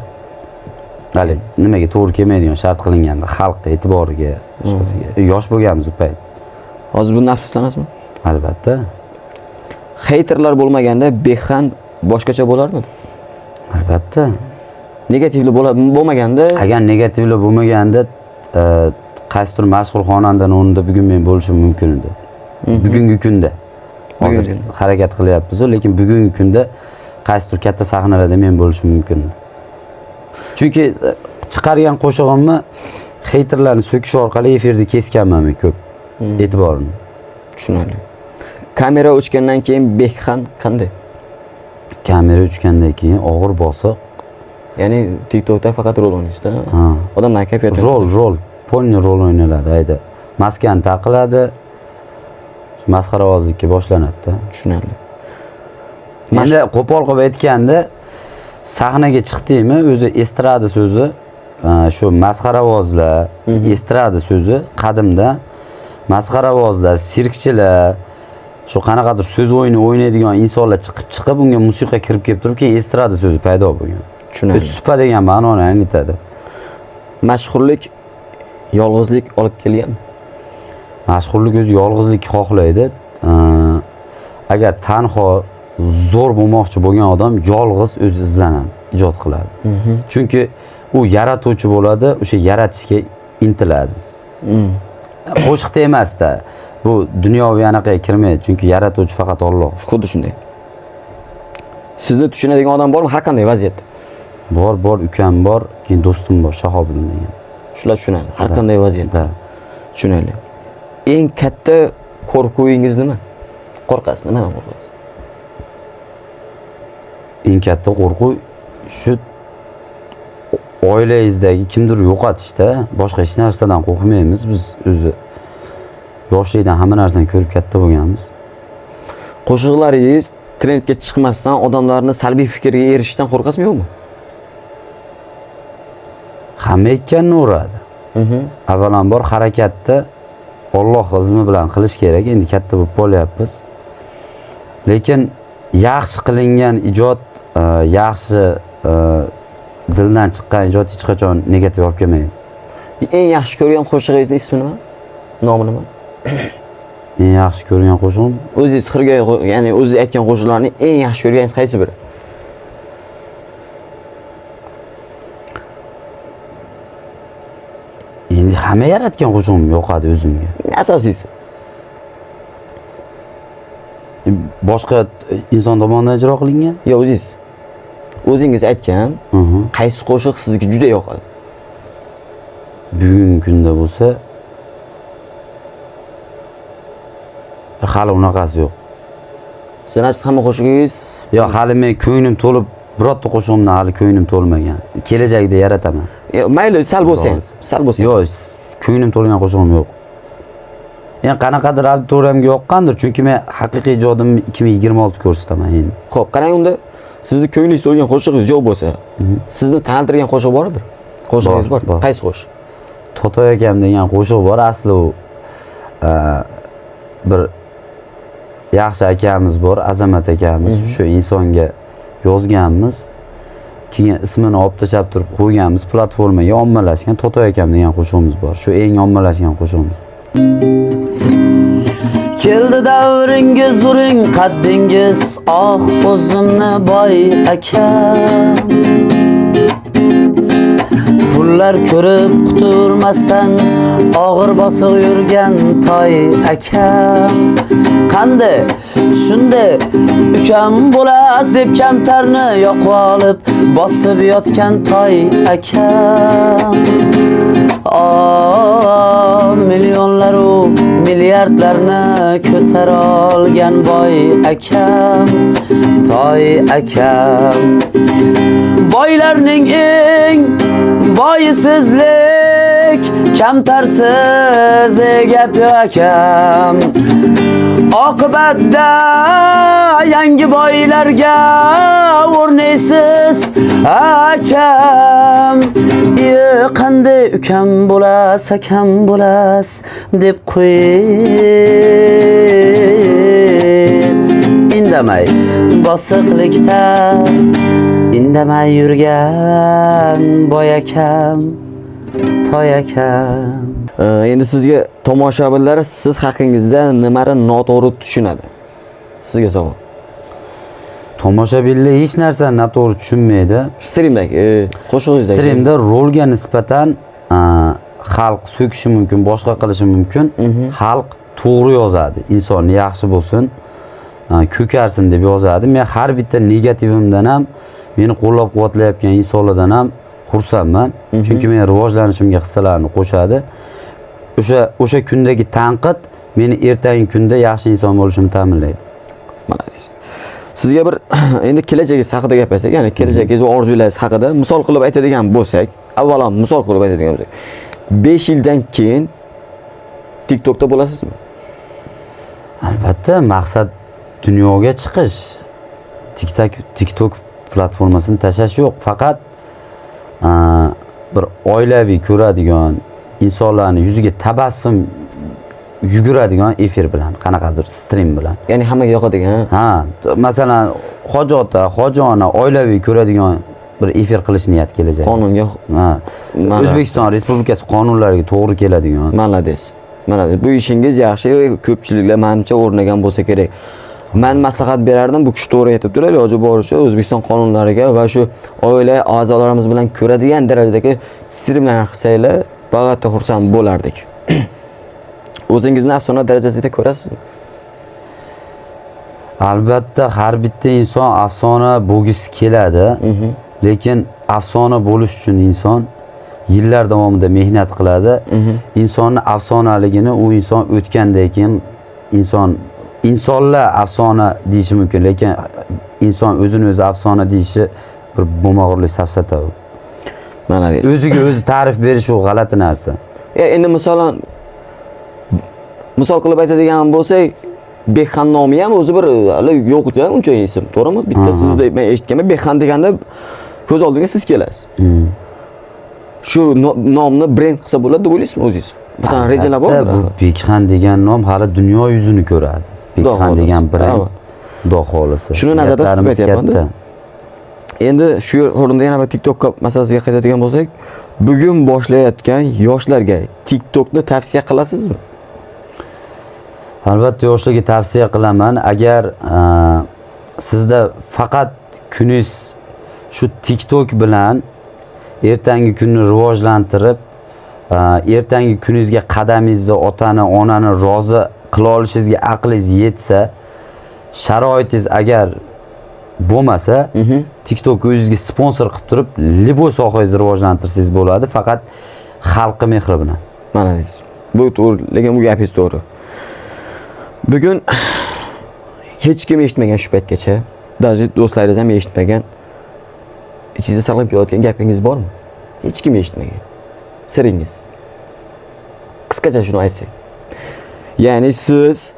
Hali nimaga to'g'ri kelmaydigan shart qilinganda xalq e'tiboriga, boshqasiga. Yosh bo'lganmiz u payt. Hozir bundan afsuslanasizmi? Albatta. Haterlar bo'lmaganda Behxan boshqacha bo'larmidi? Albatta. Negativli bo'lmaganda, agar negativli bo'lmaganda qaysidir mashhur xonandaning o'rnida bugun men bo'lishim mumkin edi. Bugungi kunda. Hozir harakat qilyapmiz, lekin bugungi kunda qaysidir katta sahnalarda men bo'lishim mumkin. Chunki chiqargan qo'shig'imni haterlarni so'kish orqali efirda kesganman men ko'p e'tiborini. Tushunarli. Kamera o'chgandan keyin Behxan qanday? Kamera o'chgandan keyin og'ir bosiq. Ya'ni TikTokda faqat rol o'ynaysiz-da. Odamlar kayfiyati. Rol, polni rol o'ynaladi, ayda. Maskani taqiladi. Masxaravozlikka boshlanadi-da. Tushunarli. Endi qo'pol qilib aytganda sahnaga chiqdingmi, o'zi estrada so'zi, shu masxaravozlar, estrada so'zi qadimda masxaravozlar, sirkchilar, shu qanaqadir so'z o'yini o'ynaydigan insonlar chiqib unga musiqa kirib kelib turib, keyin estrada so'zi paydo bo'lgan. Tushunarli. Supa degan ma'noni anglatadi. Mashhurlik yolg'izlik olib kelganmi? Mashhurlik o'zi yolg'izlik xohlaydi. Agar tanho zo'r bo'lmoqchi bo'lgan odam yolg'iz o'zi izlanadi, ijod qiladi. Chunki u yaratuvchi bo'ladi, o'sha yaratishga intiladi. Qo'shiqda emas-da. Bu dunyoviy anaqaga kirmaydi, chunki yaratuvchi faqat Alloh. Xuddi shunday. Sizni tushunadigan odam bormi har qanday vaziyatda? Bor, ukam bor, keyin do'stim bor, Shahobiddin degan. Shular tushunadi har qanday vaziyatda. Tushunarli. Eng katta qo'rquvingiz nima? Qo'rqasiz, nimadan qo'rqasiz? Eng katta qo'rquv shu oilangizdagi kimdir yo'qotishda, boshqa hech narsadan qo'rqmaymiz. Biz o'zi yoshlikdan hamma narsani ko'rib katta bo'lganmiz. Qo'shiqlaringiz trendga chiqmasdan odamlarni salbiy fikrga erishishdan qo'rqasizmi, yo'qmi? Hamma aytganni uradi. Avvalambor harakatda Alloh izmi bilan qilish kerak. Endi katta bo'lib qolyapmiz. Lekin yaxshi qilingan ijod, yaxshi dildan chiqqan ijod hech qachon negativ olib kelmaydi. Eng yaxshi ko'rgan qo'shig'ingizning ismi nima? Nomi nima? Eng yaxshi ko'rgan qo'shig'im? O'zingiz ya'ni o'zingiz aytgan qo'shiqlarning eng yaxshi ko'rganingiz qaysi biri? hamma yaratgan qo'shig'im yoqadi o'zimga. Asosiysi. Boshqa inson tomonidan ijro qilingan? Yo, o'zingiz aytgan, qaysi qo'shiq sizga juda yoqadi? Bugungi kunda bo'lsa hali unaqasi yo'q. Sanasi hamma qo'shigingiz Yo, hali men ko'nglim to'lib, birorta qo'shig'imdan hali ko'nglim to'lmagan. Kelajakda yarataman. mayli, sal bo'lsa ham, sal bo'lsa. Yo'q, ko'nglim to'lgan qo'shig'im yo'q. Yani qanaqadir auditorimga yoqqandir, chunki men haqiqiy ijodimni 2026 ko'rsataman endi. Xo'p, qarang unda sizni ko'nglingiz to'lgan qo'shig'ingiz yo'q bo'lsa, sizni taniltirgan qo'shiq bordir? Qo'shig'ingiz bor? Qaysi qo'shiq? Totoy akam degan qo'shiq bor, asli u bir yaxshi akamiz bor, Azamat akamiz, shu insonga yozganmiz. Keyin ismini olib tashlab turib qo'yganmiz, platformaga ommalashgan Totoy akam degan qo'shig'imiz bor. Shu eng ommalashgan qo'shig'imiz. Keldi davringiz uring qaddingiz, oh o'zimni boy akam. Pullar ko'rib quturmasdan og'ir bosiq yurgan toy akam. Qanday shunday ukam bo'las deb kamtarni yoqib olib bosib yotgan toy akam. Milyonlar u milyardlarni ko'tara olgan boy akam, toy akam. Boylarning eng boyisizlik, kamtarsiz gap akam. Oqibatda yangi boylarga o'rnaysiz akam. Qanday ukam bo'las, akam bo'las deb qo'yib indamay bosiqlikda indamay yurgan boy akam, toy akam. Endi sizga tomoshabinlar siz haqingizda nimani noto'g'ri tushunadi? Sizga savol. Tomoshabinlar hech narsani noto'g'ri tushunmaydi. Streamdagi, qo'shig'ingizdagi. Streamda rolga nisbatan xalq so'kishi mumkin, boshqa qilishi mumkin. Xalq to'g'ri yozadi. Insonni yaxshi bo'lsin, ko'karsin deb yozadi. Men har bitta negativimdan ham, meni qo'llab-quvvatlayotgan insonlardan ham xursandman. Chunki men rivojlanishimga hissalarini qo'shadi. O'sha kundagi tanqid meni ertangi kunda yaxshi inson bo'lishimni ta'minlaydi. Mana deysiz. Sizga bir endi kelajagingiz haqida gapirsak, ya'ni kelajagingiz va orzularingiz haqida misol qilib aytadigan bo'lsak, avvalo misol qilib aytadigan bo'lsak, 5 yildan keyin TikTokda bo'lasizmi? Albatta, maqsad dunyoga chiqish. TikTok platformasini tashlash yo'q, faqat bir oilaviy ko'radigan, insonlarning yuziga tabassum yuguradigan efir bilan, qanaqadir stream bilan. Ya'ni hammaga yoqadigan. Ha, masalan, hoji ota, hoji ona oilaviy ko'radigan bir efir qilish niyat kelajak. Qonunga. Ha. O'zbekiston Respublikasi qonunlariga to'g'ri keladigan. Malades. Bu ishingiz yaxshi, ko'pchiliklar menimcha o'rnagan bo'lsa kerak. Men maslahat berardim, bu kishi to'g'ri aytibdilar, iloji boricha O'zbekiston qonunlariga va shu oila a'zolarimiz bilan ko'radigan darajadagi streamlar qilsanglar, bag'atda xursand bo'lardik. O'zingizni afsona darajasida ko'rasizmi? Albatta, har bitta inson afsona bo'lgisi keladi. Lekin afsona bo'lish uchun inson yillar davomida mehnat qiladi. Insonning afsonaligini u inson o'tgandan keyin insonlar afsona deyishi mumkin, lekin inson o'zini o'zi afsona deyishi bir bo'mag'urlik safsata u. Mana deysiz. O'ziga o'zi ta'rif berish u g'alati narsa. Endi misol qilib aytadigan bo'lsak, Bekxan nomi ham o'zi bir yo'q-da uncha ism, to'g'rimi? Bitta sizda men eshitganman, Bekxan deganda ko'z oldingizga siz kelasiz. Shu nomni brend qilsa bo'ladi deb o'ylaysizmi o'zingiz? Masalan, rejalar bormi? Bekxan degan nom hali dunyo yuzini ko'radi. Bekxan degan brend Xudo xolisi. Shuni nazarda tutib aytyapman-da. Endi shu o'rinda yana bir TikTok masalasiga qaytadigan bo'lsak, bugun boshlayotgan yoshlarga TikTokni tavsiya qilasizmi? Albatta yoshlarga tavsiya qilaman. Agar sizda faqat kuningiz shu TikTok bilan ertangi kunni rivojlantirib, ertangi kuningizga qadamingizni otani, onani rozi qila olishingizga aqlingiz yetsa, sharoitingiz agar bo'lmasa, TikTok o'zingizga sponsor qilib turib, liboy sohangizni rivojlantirsangiz bo'ladi, faqat xalqi mehri bilan. Mana deysiz. Bu to'g'ri, lekin bu gapingiz to'g'ri. Bugun hech kim eshitmagan shu paytgacha, даже do'stlaringiz ham eshitmagan. Ichingizda saqlab kelayotgan gapingiz bormi? Hech kim eshitmagan. Siringiz. Qisqacha shuni aytsak. Ya'ni siz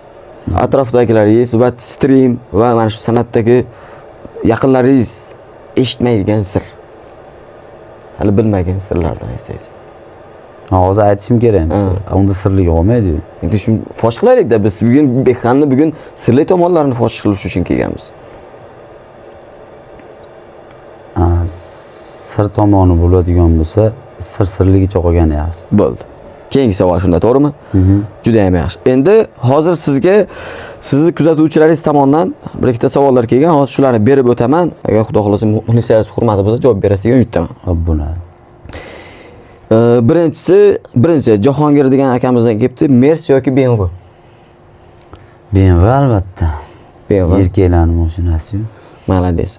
atrofdagilaringiz va stream va mana shu san'atdagi yaqinlaringiz eshitmaydigan sir. Hali bilmagan sirlardan aytsangiz. Hozir aytishim kerak emas. Unda sirlik olmaydi-ku. Endi shuni fosh qilaylik-da, biz bugun sirli tomonlarini fosh qilish uchun kelganmiz. Sir tomoni bo'ladigan bo'lsa, sirligicha qolgan yaxshi. Bo'ldi. Keyingi savol shunda, to'g'rimi? Juda ham yaxshi. Endi hozir sizga sizni kuzatuvchilaringiz tomonidan bir ikkita savollar kelgan. Hozir shularni berib o'taman. Agar Xudo xolasa muxlislar hurmati bo'lsa javob berasiz degan umiddaman. Bo'ladi. Birinchi Jahongir degan akamizdan kelibdi. Mercedes yoki BMW? BMW albatta. BMW. Erkaklarning mashinasi-yu. Malades.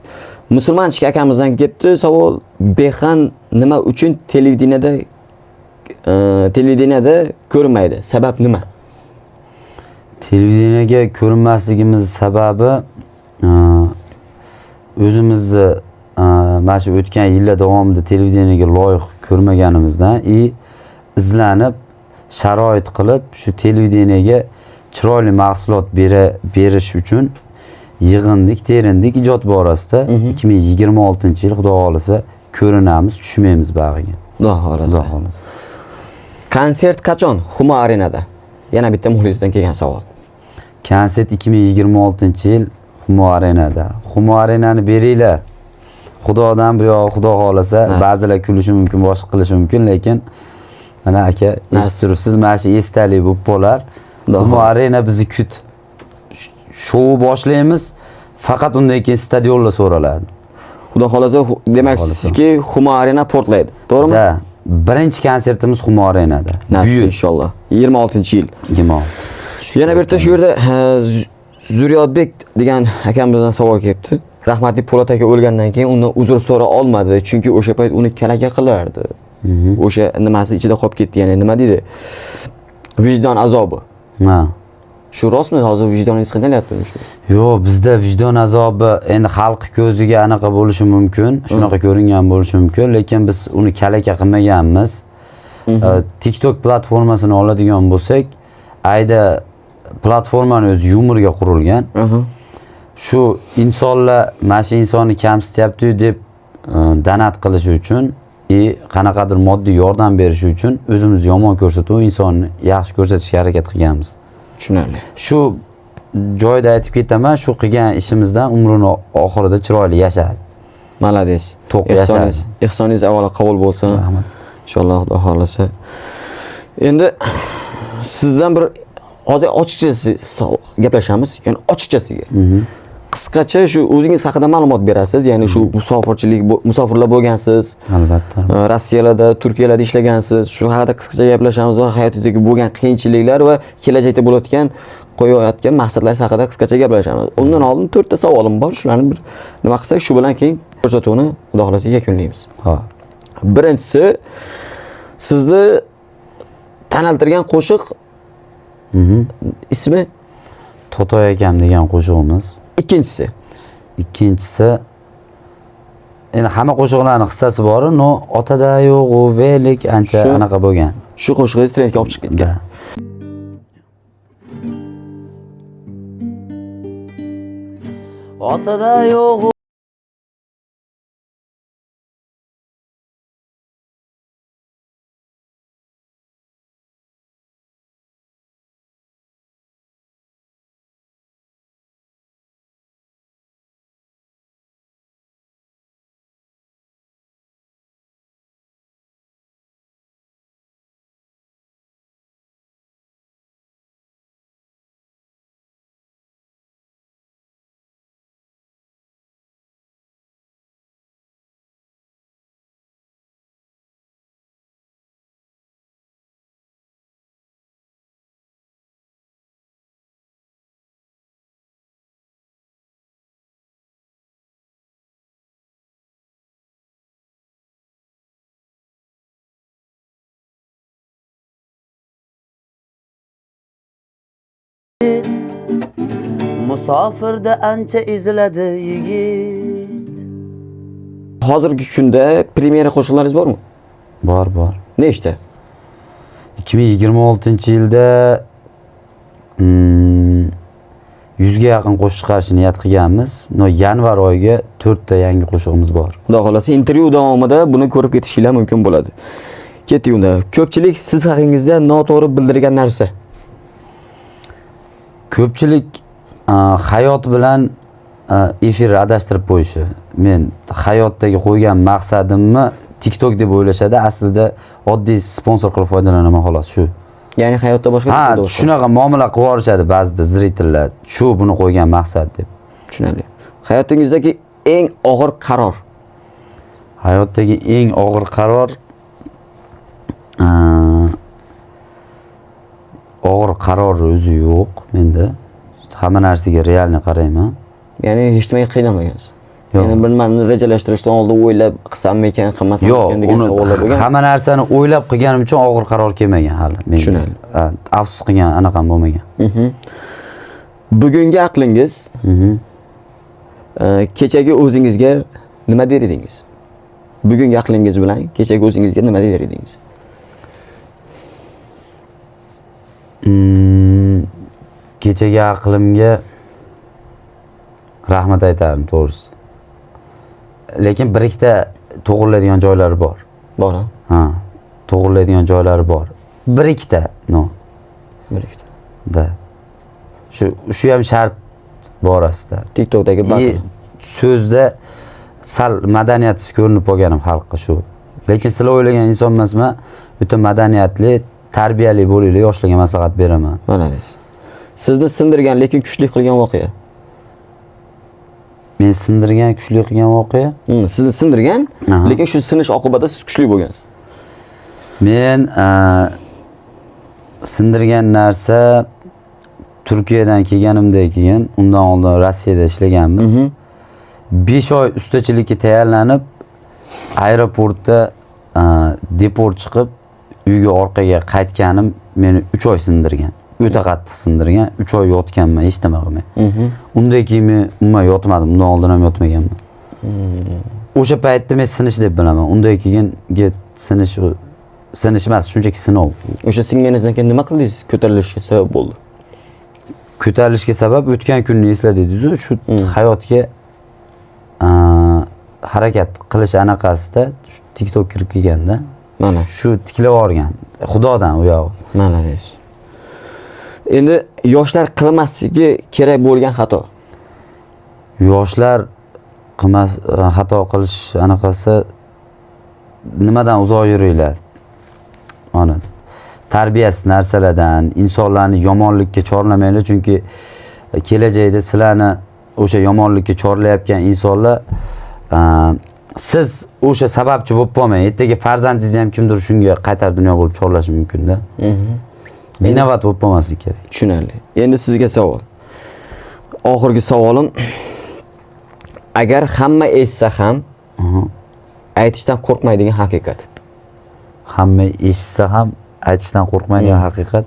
Musulmonchik akamizdan kelibdi savol. Bexan nima uchun televideniyada ko'rinmaydi? Sabab nima? Televideniyega ko'rinmasligimiz sababi o'zimizni mana shu o'tgan yillar davomida televideniyaga loyiq ko'rmaganimizdan izlanib, sharoit qilib, shu televideniyaga chiroyli mahsulot berish uchun yig'indik, terindik ijod borasida 2026-yil Xudo xolasa ko'rinamiz, tushmaymiz bag'iga. Xudo xolasa. Konsert qachon? Humo Arenada. Yana bitta muxlisdan kelgan savol. Konsert 2026-yil Humo Arenada. Humo Arenani beringlar. Xudodan bu yoq, Xudo xolasa, ba'zilar kulishi mumkin, boshqa qilishi mumkin, lekin mana aka eshitib turibsiz, mana shu esdalik bo'lib qolar. Humo Arena bizni kut. Shou boshlaymiz, faqat undan keyin stadionlar so'raladi. Xudo xolasa, demoqchisizki, Humo Arena portlaydi, to'g'rimi? Da. Birinchi konsertimiz Humo Arenada. Buyuk inshaalloh. 26-yil. 26. Yana bir shu yerda Zuriyodbek degan akamizdan savol kelibdi. Rahmatli Po'lat aka o'lgandan keyin undan uzr so'ra olmadi, chunki o'sha payt uni kalaka qilardi. O'sha nimasi ichida qolib ketdi, ya'ni nima deydi? Vijdon azobi. Ha. Shu rostmi? Hozir vijdoningiz qiynalyaptimi shu? Yo'q, bizda vijdon azobi endi xalq ko'ziga anaqa bo'lishi mumkin, shunaqa ko'ringan bo'lishi mumkin, lekin biz uni kalaka qilmaganmiz. TikTok platformasini oladigan bo'lsak, ayda platformani o'zi yumorga qurilgan. Shu insonlar mana shu insonni kamsityapti-yu deb donat qilish uchun qanaqadir moddiy yordam berish uchun o'zimizni yomon ko'rsatuv, insonni yaxshi ko'rsatishga harakat qilganmiz. Tushunarli. Shu joyda aytib ketaman, shu qilgan ishimizdan umrini oxirida chiroyli yashadi. Malades. To'q yashadi. Ehsoningiz avvalo qabul bo'lsin. Rahmat. Inshaalloh Xudo xolasa. Endi sizdan bir hozir ochiqchasi gaplashamiz, ya'ni ochiqchasiga. Qisqacha shu o'zingiz haqida ma'lumot berasiz, ya'ni shu musofirlar bo'lgansiz. Albatta. Rossiyalarda, Turkiyalarda ishlagansiz. Shu haqida qisqacha gaplashamiz va hayotingizdagi bo'lgan qiyinchiliklar va kelajakda bo'layotgan qo'yayotgan maqsadlar haqida qisqacha gaplashamiz. Undan oldin 4 ta savolim bor. Shularni bir nima qilsak, shu bilan keyin ko'rsatuvni Xudo xolasa yakunlaymiz. Ha. Birinchisi, sizni tanaltirgan qo'shiq ismi To'toy akam degan qo'shig'imiz. Ikkinchisi endi hamma qo'shiqlarning hissasi bor, no otada yo'q, velik ancha anaqa bo'lgan. Shu qo'shig'ingiz trendga olib chiqib ketgan. Otada yo'q musofirda ancha eziladi yigit. Hozirgi kunda premyera qo'shiqlaringiz bormi? Bor. Nechta? 2026-yilda 100 ga yaqin qo'shiq chiqarishni niyat qilganmiz. Yanvar oyiga 4 ta yangi qo'shig'imiz bor. Xudo xolasa intervyu davomida buni ko'rib ketishinglar mumkin bo'ladi. Keting unda. Ko'pchilik siz haqingizda noto'g'ri bildirgan narsa. Ko'pchilik hayot bilan efir adashtirib qo'yishi. Men hayotdagi qo'ygan maqsadimni TikTok deb o'ylashadi, aslida oddiy sponsor qilib foydalanaman xolos shu. Ya'ni hayotda boshqa shunaqa muomala qilib yuborishadi ba'zida zritillar. Shu buni qo'ygan maqsad deb. Tushunarli. Hayotingizdagi eng og'ir qaror. Hayotdagi eng og'ir qaror og'ir qaror o'zi yo'q menda. Hamma narsaga realni qarayman. Ya'ni hech nimaga qiynalmagansiz. Yo'q. Ya'ni bir nimani rejalashtirishdan oldin o'ylab qilsammi ekan, qilmasam ekan degan savollar bo'lgan. Hamma narsani o'ylab qilganim uchun og'ir qaror kelmagan hali menga. Tushunarli. Afsus qilgan anaqam bo'lmagan. Bugungi aqlingiz kechagi o'zingizga nima der edingiz? Bugungi aqlingiz bilan kechagi o'zingizga nima der edingiz? Kechagi aqlimga rahmat aytarim to'g'risi. Lekin bir ikkita to'g'rilaydigan joylari bor. Bor, ha? Ha, to'g'rilaydigan joylari bor. Bir ikkita, Bir ikkita. Da. Shu ham shart borasida. TikTokdagi battle. So'zda sal madaniyatsiz ko'rinib qolganim xalqqa shu. Lekin sizlar o'ylagan inson emasman, o'ta madaniyatli, tarbiyali bo'linglar, yoshlarga maslahat beraman. Mana deysiz. Sizni sindirgan lekin kuchli qilgan voqea. Men sindirgan, kuchli qilgan voqea? Sizni sindirgan, lekin shu sinish oqibatida siz kuchli bo'lgansiz. Men sindirgan narsa Turkiyadan kelganimdan keyin, undan oldin Rossiyada ishlaganmiz. 5 oy ustachilikka tayyorlanib, aeroportda deport chiqib, uyga orqaga qaytganim meni 3 oy sindirgan. O'ta qattiq sindirgan. 3 oy yotganman, hech nima qilmay. Undan keyin men umuman yotmadim, undan oldin ham yotmaganman. O'sha paytda men sinish deb bilaman. Undan keyingi sinish emas, shunchaki sinov. O'sha singaningizdan keyin nima qildingiz? Ko'tarilishga sabab bo'ldi. Ko'tarilishga sabab o'tgan kunni esladingiz-ku, shu hayotga harakat qilish anaqasida TikTok kirib kelganda, mana shu tiklab olgan. Xudodan u yog'i. Mana deysiz. Endi yoshlar qilmasligi kerak bo'lgan xato. Yoshlar xato qilish anaqasi nimadan uzoq yuringlar. Mana tarbiyasiz narsalardan, insonlarni yomonlikka chorlamanglar, chunki kelajakda sizlarni o'sha yomonlikka chorlayotgan insonlar siz o'sha sababchi bo'lib qolmang. Ertaga farzandingiz ham kimdir shunga qaytar dunyo bo'lib chorlashi mumkin-da. Vinovat bo'lib qolmaslik kerak. Tushunarli. Endi sizga savol. Oxirgi savolim. Agar hamma eshitsa ham aytishdan qo'rqmaydigan haqiqat. Hamma eshitsa ham aytishdan qo'rqmaydigan haqiqat.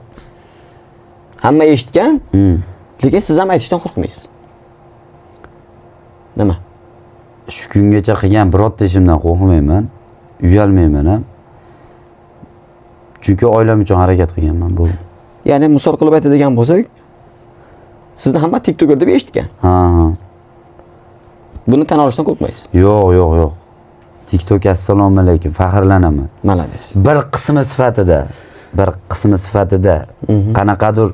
Hamma eshitgan, lekin siz ham aytishdan qo'rqmaysiz. Nima? Shu kungacha qilgan birorta ishimdan qo'rqmayman, uyalmayman ham. Chunki oilam uchun harakat qilganman bu. Ya'ni misol qilib aytadigan bo'lsak, sizni hamma TikToker deb eshitgan. Ha. Buni tan olishdan qo'rqmaysiz. Yo'q. TikTok assalomu alaykum, faxrlanaman. Mana deysiz. Bir qismi sifatida qanaqadir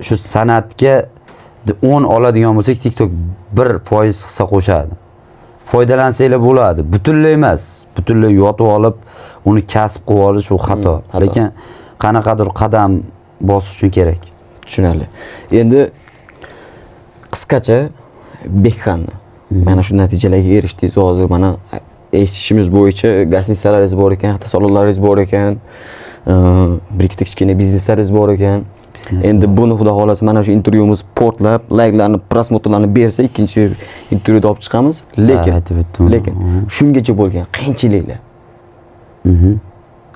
shu san'atga 10 oladigan bo'lsak, TikTok 1% hissa qo'shadi. Foydalansanglar bo'ladi. Butunlay emas. Butunlay yotib olib, uni kasb qilib olish u xato. Lekin qanaqadir qadam bosish uchun kerak. Tushunarli. Endi qisqacha Bekxanni mana shu natijalarga erishdingiz. Hozir mana eshitishimiz bo'yicha gastritsalaringiz bor ekan, avtosalonlaringiz bor ekan, bir ikkita kichkina bizneslaringiz bor ekan. Endi buni xudo xolasa mana shu intervyumiz portlab, layklarni, prosmotrlarni bersa, ikkinchi intervyuda olib chiqamiz. Lekin shungacha bo'lgan qiyinchiliklar.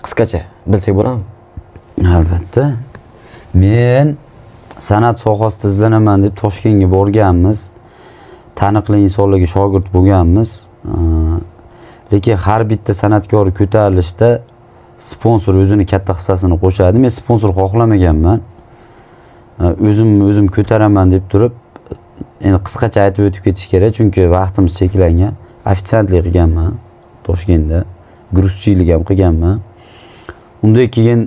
Qisqacha bilsak bo'ladimi? Albatta. Men san'at sohasida izlanaman deb Toshkentga borganmiz. Taniqli insonlarga shogird bo'lganmiz. Lekin har bitta san'atkor ko'tarilishda sponsor o'zini katta hissasini qo'shadi. Men sponsor xohlamaganman. O'zim ko'taraman deb turib, endi qisqacha aytib o'tib ketish kerak, chunki vaqtimiz cheklangan. Ofitsiantlik qilganman Toshkentda. Gruzchilik ham qilganman. Undan keyin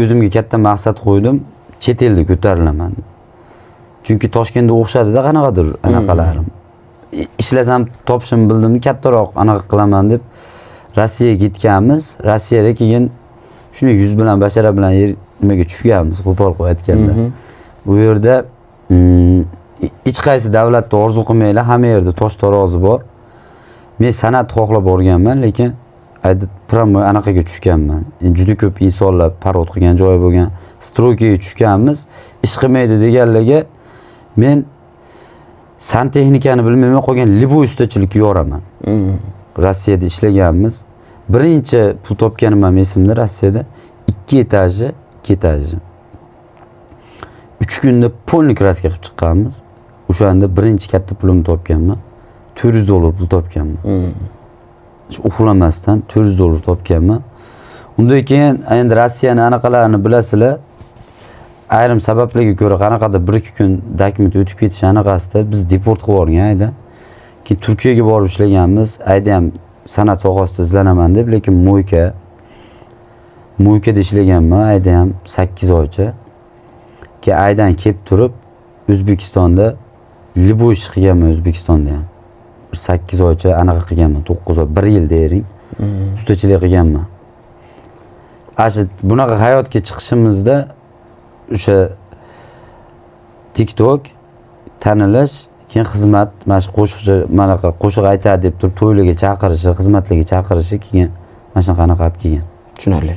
o'zimga katta maqsad qo'ydim, chet elda ko'tarilaman. Chunki Toshkentda o'xshadi-da qanaqadir anaqalarim. Ishlasam topishim bildimni kattaroq anaqa qilaman deb Rossiyaga ketganmiz. Rossiyada keyin shuni yuz bilan bashara bilan nimaga tushganmiz, qo'pol qilib aytganda. Bu yerda hech qaysi davlatda orzu qilmaylar, hamma yerda tosh tarozi bor. Men san'at xohlab borganman, lekin promo anaqaga tushganman. Juda ko'p insonlar parod qilgan joyi bo'lgan, stroykaga tushganmiz. Ish qilmaydi deganlarga men santexnikani bilmayman, qolgan liboy ustachilikka yoraman. Rossiyada ishlaganmiz. Birinchi pul topganim ham esimda Rossiyada 2 etajli, 2 etajli. 3 kunda polni kraska qilib chiqqanmiz. O'shanda birinchi katta pulimni topganman. $400 pul topganman. Uxlamasdan $400 topganman. Undan keyin endi Rossiyani anaqalarini bilasizlar. Ayrim sabablarga ko'ra qanaqadir 1-2 kun dokument o'tib ketish anaqasida biz deport qilib yuborgan ayda. Keyin Turkiyaga borib ishlaganmiz. Ayda ham san'at sohasida izlanaman deb, lekin Mo'ykada ishlaganman. Ayda ham 8 oycha. Keyin aydan kelib turib O'zbekistonda liboy ish qilganman O'zbekistonda ham. 8 oycha anaqa qilganman, 9 oy, 1 yil deyring. Ustachilik qilganman. Ashi bunaqa hayotga chiqishimizda o'sha TikTok tanilish, keyin xizmat, mana shu qo'shiqchi manaqa qo'shiq aytadi deb turib to'ylarga chaqirishi, xizmatlarga chaqirishi keyin mana shunaqa qilib kelgan. Tushunarli.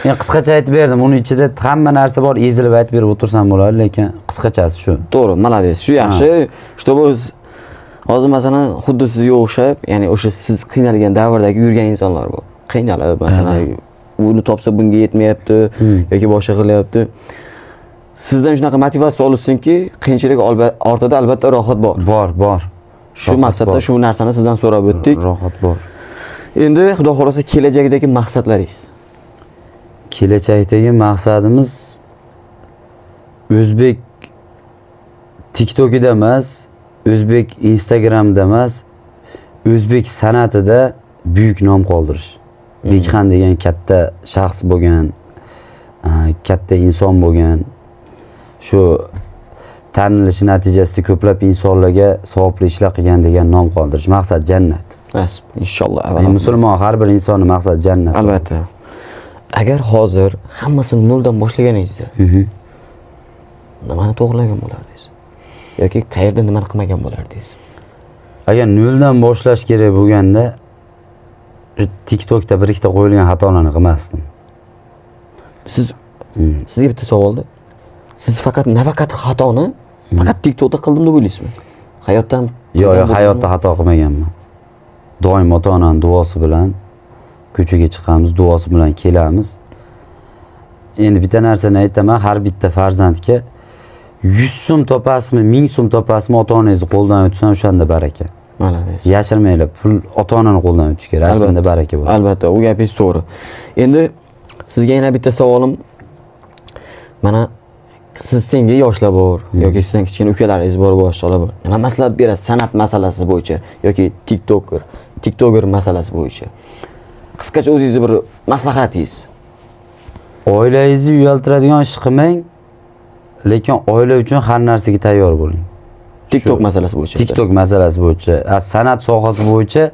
Men qisqacha aytib berdim. Uning ichida hamma narsa bor, ezilib aytib berib o'tirsam bo'ladi, lekin qisqachasi shu. To'g'ri, malades. Shu yaxshi. Чтобы hozir masalan xuddi sizga o'xshab, ya'ni o'sha siz qiynalgan davrdagi yurgan insonlar bor. Qiynalib, masalan, uni topsa bunga yetmayapti yoki boshqa qilyapti. Sizdan shunaqa motivatsiya olsinki, qiyinchilik ortida albatta rohat bor. Bor. Shu maqsadda shu narsani sizdan so'rab o'tdik. Rohat bor. Endi xudo xolasa kelajakdagi maqsadlaringiz. Kelajakdagi maqsadimiz o'zbek TikTokida emas, o'zbek Instagramda emas, o'zbek san'atida buyuk nom qoldirish. Bekxan degan katta shaxs bo'lgan, katta inson bo'lgan. Shu tanilish natijasida ko'plab insonlarga savobli ishlar qilgan degan nom qoldirish. Maqsad jannat. Nasib, inshaalloh. Musulmon har bir insonning maqsadi jannat. Albatta. Agar hozir hammasini noldan boshlaganingizda, nimani to'g'rilagan bo'lardingiz? Yoki qayerda nimani qilmagan bo'lardingiz? Agar noldan boshlash kerak bo'lganda TikTokda bir ikkita qo'yilgan xatolarni qilmasdim. Sizga bitta savolda. Siz faqat nafaqat xatoni faqat TikTokda qildim deb o'ylaysizmi? Hayotdan Yo'q, hayotda xato qilmaganman. Doim ota-onaning duosi bilan ko'chaga chiqamiz, duosi bilan kelamiz. Endi bitta narsani aytaman, har bitta farzandga 100 so'm topasizmi, 1000 so'm topasizmi, ota-onangizni qo'ldan o'tsan o'shanda baraka. Malades. Yashirmanglar, pul ota-onaning qo'ldan o'tishi kerak, shunda baraka bo'ladi. Albatta, u gapingiz to'g'ri. Endi sizga yana bitta savolim. Mana siz tengi yoshlar bor yoki sizdan kichkina ukalaringiz bor, boshqalar bor. Nima maslahat berasiz san'at masalasi bo'yicha yoki TikToker masalasi bo'yicha? Qisqacha o'zingizni bir maslahatingiz. Oilangizni uyaltiradigan ish qilmang, lekin oila uchun har narsaga tayyor bo'ling. TikTok masalasi bo'yicha. TikTok masalasi bo'yicha, san'at sohasi bo'yicha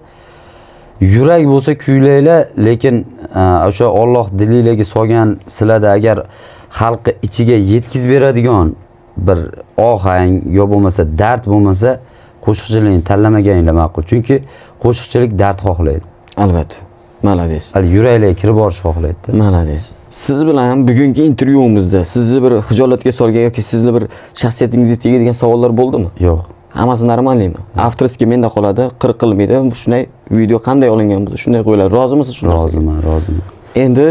yurak bo'lsa kuylanglar, lekin o'sha Alloh dilingizga solgan sizlarda agar xalqi ichiga yetkazib beradigan bir ohang yo bo'lmasa dard bo'lmasa, qo'shiqchilikni tanlamaganinglar ma'qul. Chunki qo'shiqchilik dard xohlaydi. Albatta. Malades. Hali yuraklarga kirib borish xohlaydi. Malades. Siz bilan bugungi intervyumizda sizni bir xijolatga solgan yoki sizni bir shaxsiyatingizga tegadigan savollar bo'ldimi? Yo'q. Hammasi normalmi? Avtorskiy menda qoladi, qirq qilmaydi. Shunday video qanday olingan bo'lsa, shunday qo'yiladi. Rozimisiz shunday? Roziman. Endi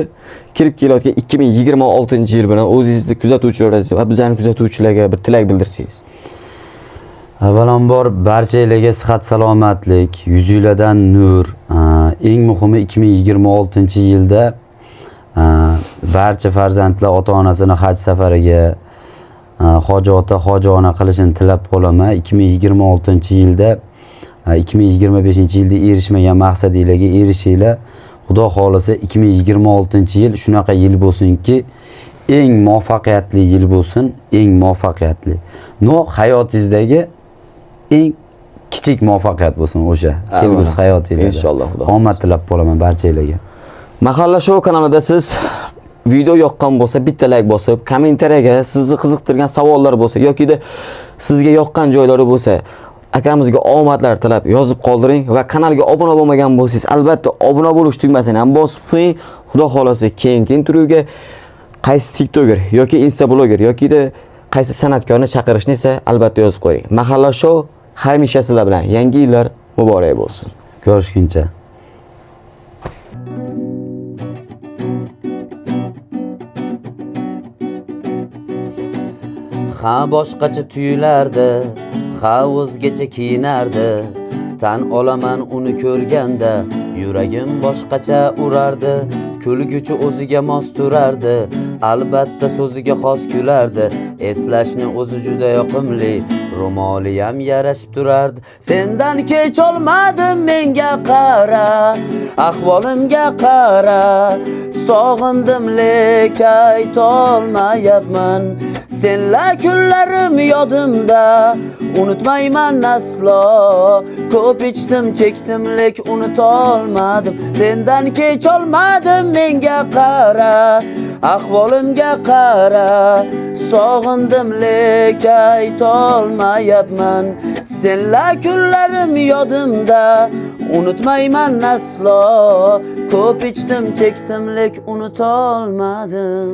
kirib kelayotgan 2026-yil bilan o'zingizni kuzatuvchilar va bizlarning kuzatuvchilarga bir tilak bildirsangiz. Avvalambor barchalarga sihat salomatlik, yuzinglardan nur. Eng muhimi 2026-yilda barcha farzandlar ota-onasini haj safariga hoji ota, hoji ona qilishini tilab qolaman. 2026-yilda 2025-yilda erishmagan maqsadinglarga erishinglar. Xudo xolisa 2026-yil shunaqa yil bo'lsinki, eng muvaffaqiyatli yil bo'lsin, eng muvaffaqiyatli. Hayotingizdagi eng kichik muvaffaqiyat bo'lsin o'sha. Kelgusi hayotingizda. Inshaalloh. Omad tilab qolaman barchalarga. Mahalla Show kanalida siz video yoqqan bo'lsa, bitta like bosib, kommentariyaga sizni qiziqtirgan savollar bo'lsa yoki de sizga yoqqan joylari bo'lsa, akamizga omadlar tilab yozib qoldiring va kanalga obuna bo'lmagan bo'lsangiz, albatta obuna bo'lish tugmasini ham bosib qo'ying. Xudo xolasa keyingi intervyuga qaysi TikToker yoki Insta bloger yoki de qaysi san'atkorni chaqirishni esa albatta yozib qo'ying. Mahalla Show hamisha sizlar bilan. Yangi yillar muborak bo'lsin. Ko'rishguncha. Ha boshqacha tuyulardi, ha o'zgacha kiyinardi. Tan olaman uni ko'rganda, yuragim boshqacha urardi. Kulguchi o'ziga mos turardi, albatta so'ziga xos kulardi. Eslashni o'zi juda yoqimli, ro'moliyam yarashib turardi. Sendan kech olmadim menga qara, ahvolimga qara. Sog'indim lek aytolmayapman. Senla kunlarim yodimda, unutmayman aslo. Ko'p ichdim, chekdim lek unutolmadim. Sendan kech olmadim menga qara, ahvolimga qara. Sog'indim lek aytolmayapman. Senla kunlarim yodimda, unutmayman aslo. Ko'p ichdim, chekdim lek unutolmadim.